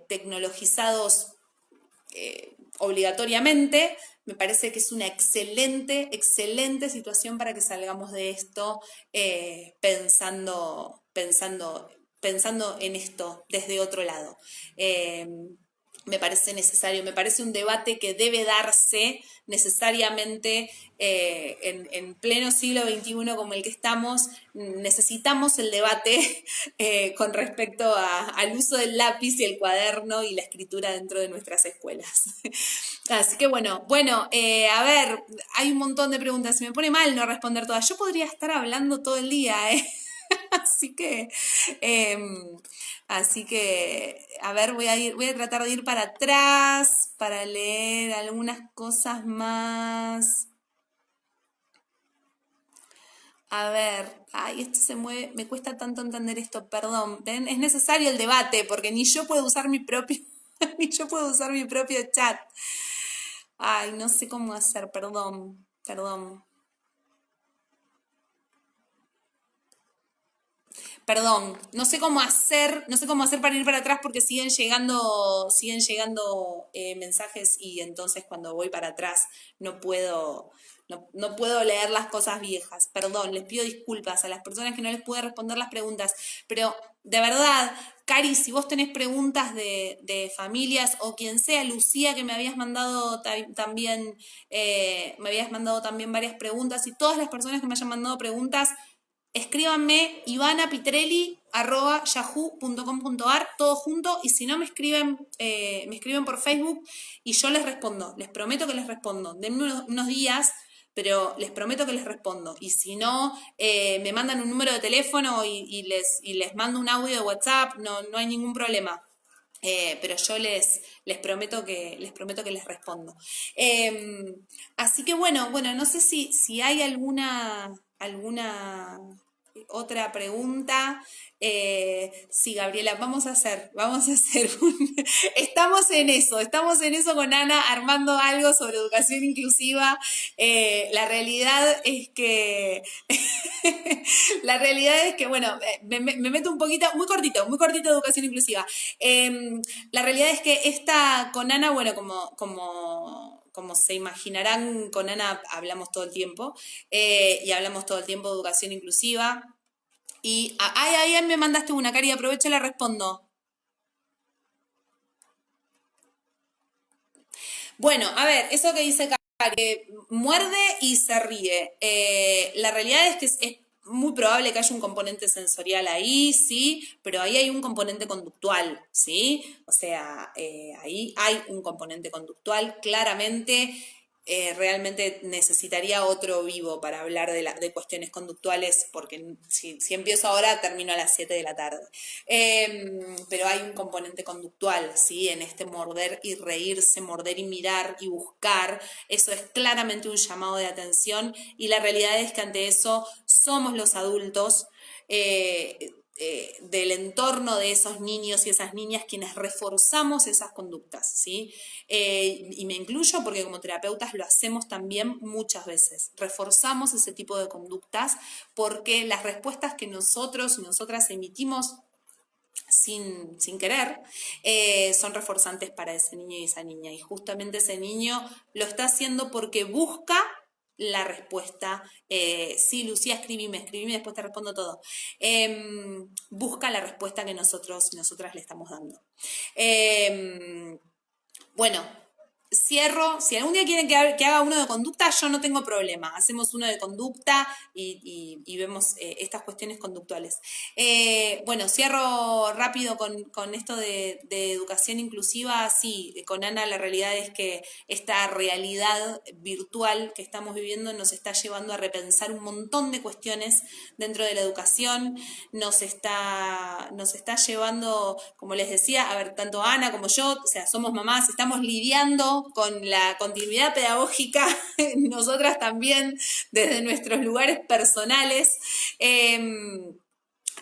tecnologizados obligatoriamente, me parece que es una excelente situación para que salgamos de esto pensando en esto desde otro lado. Me parece necesario, me parece un debate que debe darse necesariamente en pleno siglo XXI como el que estamos. Necesitamos el debate con respecto al uso del lápiz y el cuaderno y la escritura dentro de nuestras escuelas. Así que bueno, a ver, hay un montón de preguntas. Se me pone mal no responder todas. Yo podría estar hablando todo el día, ¿eh? Así que, a ver, voy a tratar de ir para atrás para leer algunas cosas más. A ver, ay, esto se mueve, me cuesta tanto entender esto, perdón. ¿Ven? Es necesario el debate porque ni yo puedo usar mi propio, ni yo puedo usar mi propio chat. Ay, no sé cómo hacer, perdón. Perdón, no sé cómo hacer para ir para atrás porque siguen llegando mensajes, y entonces cuando voy para atrás no puedo no puedo leer las cosas viejas. Perdón, les pido disculpas a las personas que no les pude responder las preguntas, pero de verdad, Cari, si vos tenés preguntas de familias o quien sea, Lucía, que me habías mandado también, me habías mandado también varias preguntas, y todas las personas que me hayan mandado preguntas, escríbanme ivanapitrelli@yahoo.com.ar, todo junto, y si no me escriben por Facebook y yo les respondo, les prometo que les respondo. Denme unos días, pero les prometo que les respondo. Y si no, me mandan un número de teléfono y les mando un audio de WhatsApp, no hay ningún problema. Pero yo les prometo que les respondo. Así que bueno, no sé si hay alguna otra pregunta. Sí, Gabriela, vamos a hacer estamos en eso con Ana, armando algo sobre educación inclusiva. La realidad es que, bueno, me meto un poquito, muy cortito educación inclusiva. La realidad es que con Ana, bueno, como se imaginarán, con Ana hablamos todo el tiempo, y hablamos todo el tiempo de educación inclusiva. Y ahí me mandaste una, Cari, aprovecho y la respondo. Bueno, a ver, eso que dice Cari, que muerde y se ríe. La realidad es que es muy probable que haya un componente sensorial ahí, sí, pero ahí hay un componente conductual, ¿sí? O sea, ahí hay un componente conductual, claramente. Realmente necesitaría otro vivo para hablar de cuestiones conductuales, porque si empiezo ahora termino a las 7 de la tarde. Pero hay un componente conductual, ¿sí? En este morder y reírse, morder y mirar y buscar, eso es claramente un llamado de atención, y la realidad es que ante eso somos los adultos, del entorno de esos niños y esas niñas quienes reforzamos esas conductas, ¿sí? Y me incluyo porque como terapeutas lo hacemos también muchas veces, reforzamos ese tipo de conductas porque las respuestas que nosotros y nosotras emitimos sin querer, son reforzantes para ese niño y esa niña, y justamente ese niño lo está haciendo porque busca la respuesta. Sí, Lucía, escribime, después te respondo todo. Busca la respuesta que nosotras le estamos dando. Bueno, cierro. Si algún día quieren que haga uno de conducta, yo no tengo problema. Hacemos uno de conducta y vemos estas cuestiones conductuales. Bueno, cierro rápido con esto de educación inclusiva. Sí, con Ana la realidad es que esta realidad virtual que estamos viviendo nos está llevando a repensar un montón de cuestiones dentro de la educación. Nos está llevando, como les decía, a ver, tanto Ana como yo, o sea, somos mamás, estamos lidiando con la continuidad pedagógica, nosotras también, desde nuestros lugares personales.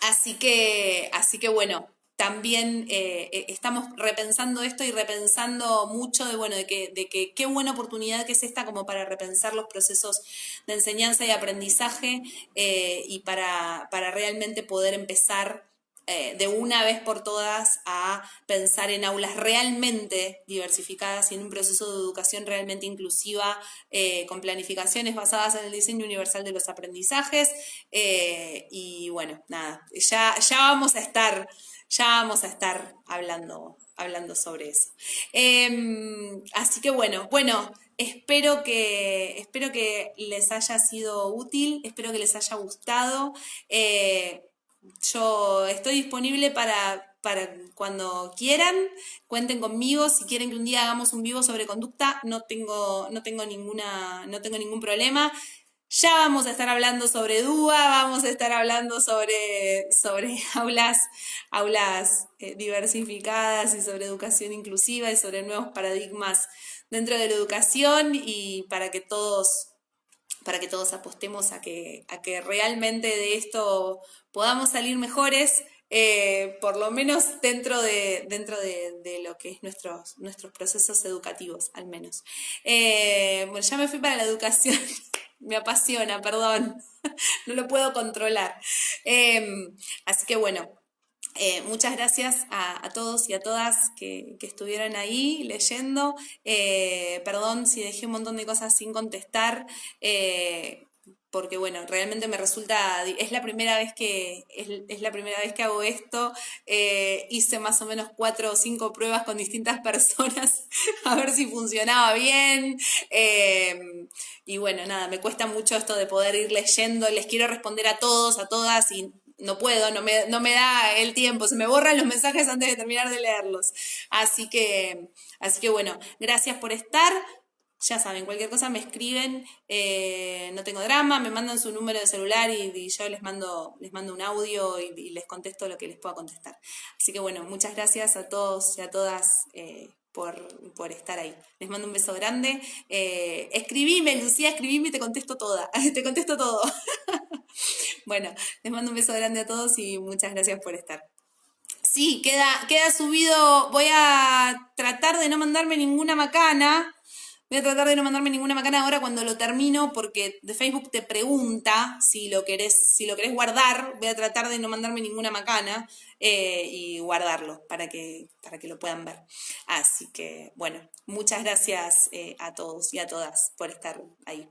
Así que bueno, también estamos repensando esto y repensando mucho de que qué buena oportunidad que es esta como para repensar los procesos de enseñanza y aprendizaje, y para realmente poder empezar de una vez por todas a pensar en aulas realmente diversificadas y en un proceso de educación realmente inclusiva, con planificaciones basadas en el diseño universal de los aprendizajes. Y bueno, nada, ya vamos a estar hablando sobre eso. Así que bueno, espero que les haya sido útil, espero que les haya gustado. Yo estoy disponible para cuando quieran, cuenten conmigo. Si quieren que un día hagamos un vivo sobre conducta, no tengo ningún problema. Ya vamos a estar hablando sobre DUA, vamos a estar hablando sobre aulas diversificadas, y sobre educación inclusiva, y sobre nuevos paradigmas dentro de la educación, y para que todos apostemos a que realmente de esto podamos salir mejores, por lo menos dentro de lo que es nuestros procesos educativos, al menos. Bueno, ya me fui para la educación. Me apasiona, perdón. No lo puedo controlar. Así que bueno, Muchas gracias a todos y a todas que estuvieron ahí leyendo. Perdón si dejé un montón de cosas sin contestar. Porque bueno, realmente me resulta, es la primera vez es la primera vez que hago esto. Hice más o menos 4 o 5 pruebas con distintas personas a ver si funcionaba bien. Y bueno, nada, me cuesta mucho esto de poder ir leyendo. Les quiero responder a todos, a todas, y no puedo, no me da el tiempo, se me borran los mensajes antes de terminar de leerlos. Así que, así que bueno, gracias por estar. Ya saben, cualquier cosa me escriben, no tengo drama, me mandan su número de celular y yo les mando un audio y les contesto lo que les pueda contestar. Así que bueno, muchas gracias a todos y a todas por estar ahí. Les mando un beso grande. Escribime, Lucía, escribime y te contesto toda, te contesto todo. Bueno, les mando un beso grande a todos y muchas gracias por estar. Sí, queda subido. Voy a tratar de no mandarme ninguna macana. Voy a tratar de no mandarme ninguna macana ahora cuando lo termino, porque de Facebook te pregunta si lo querés guardar. Voy a tratar de no mandarme ninguna macana y guardarlo para que lo puedan ver. Así que, bueno, muchas gracias a todos y a todas por estar ahí.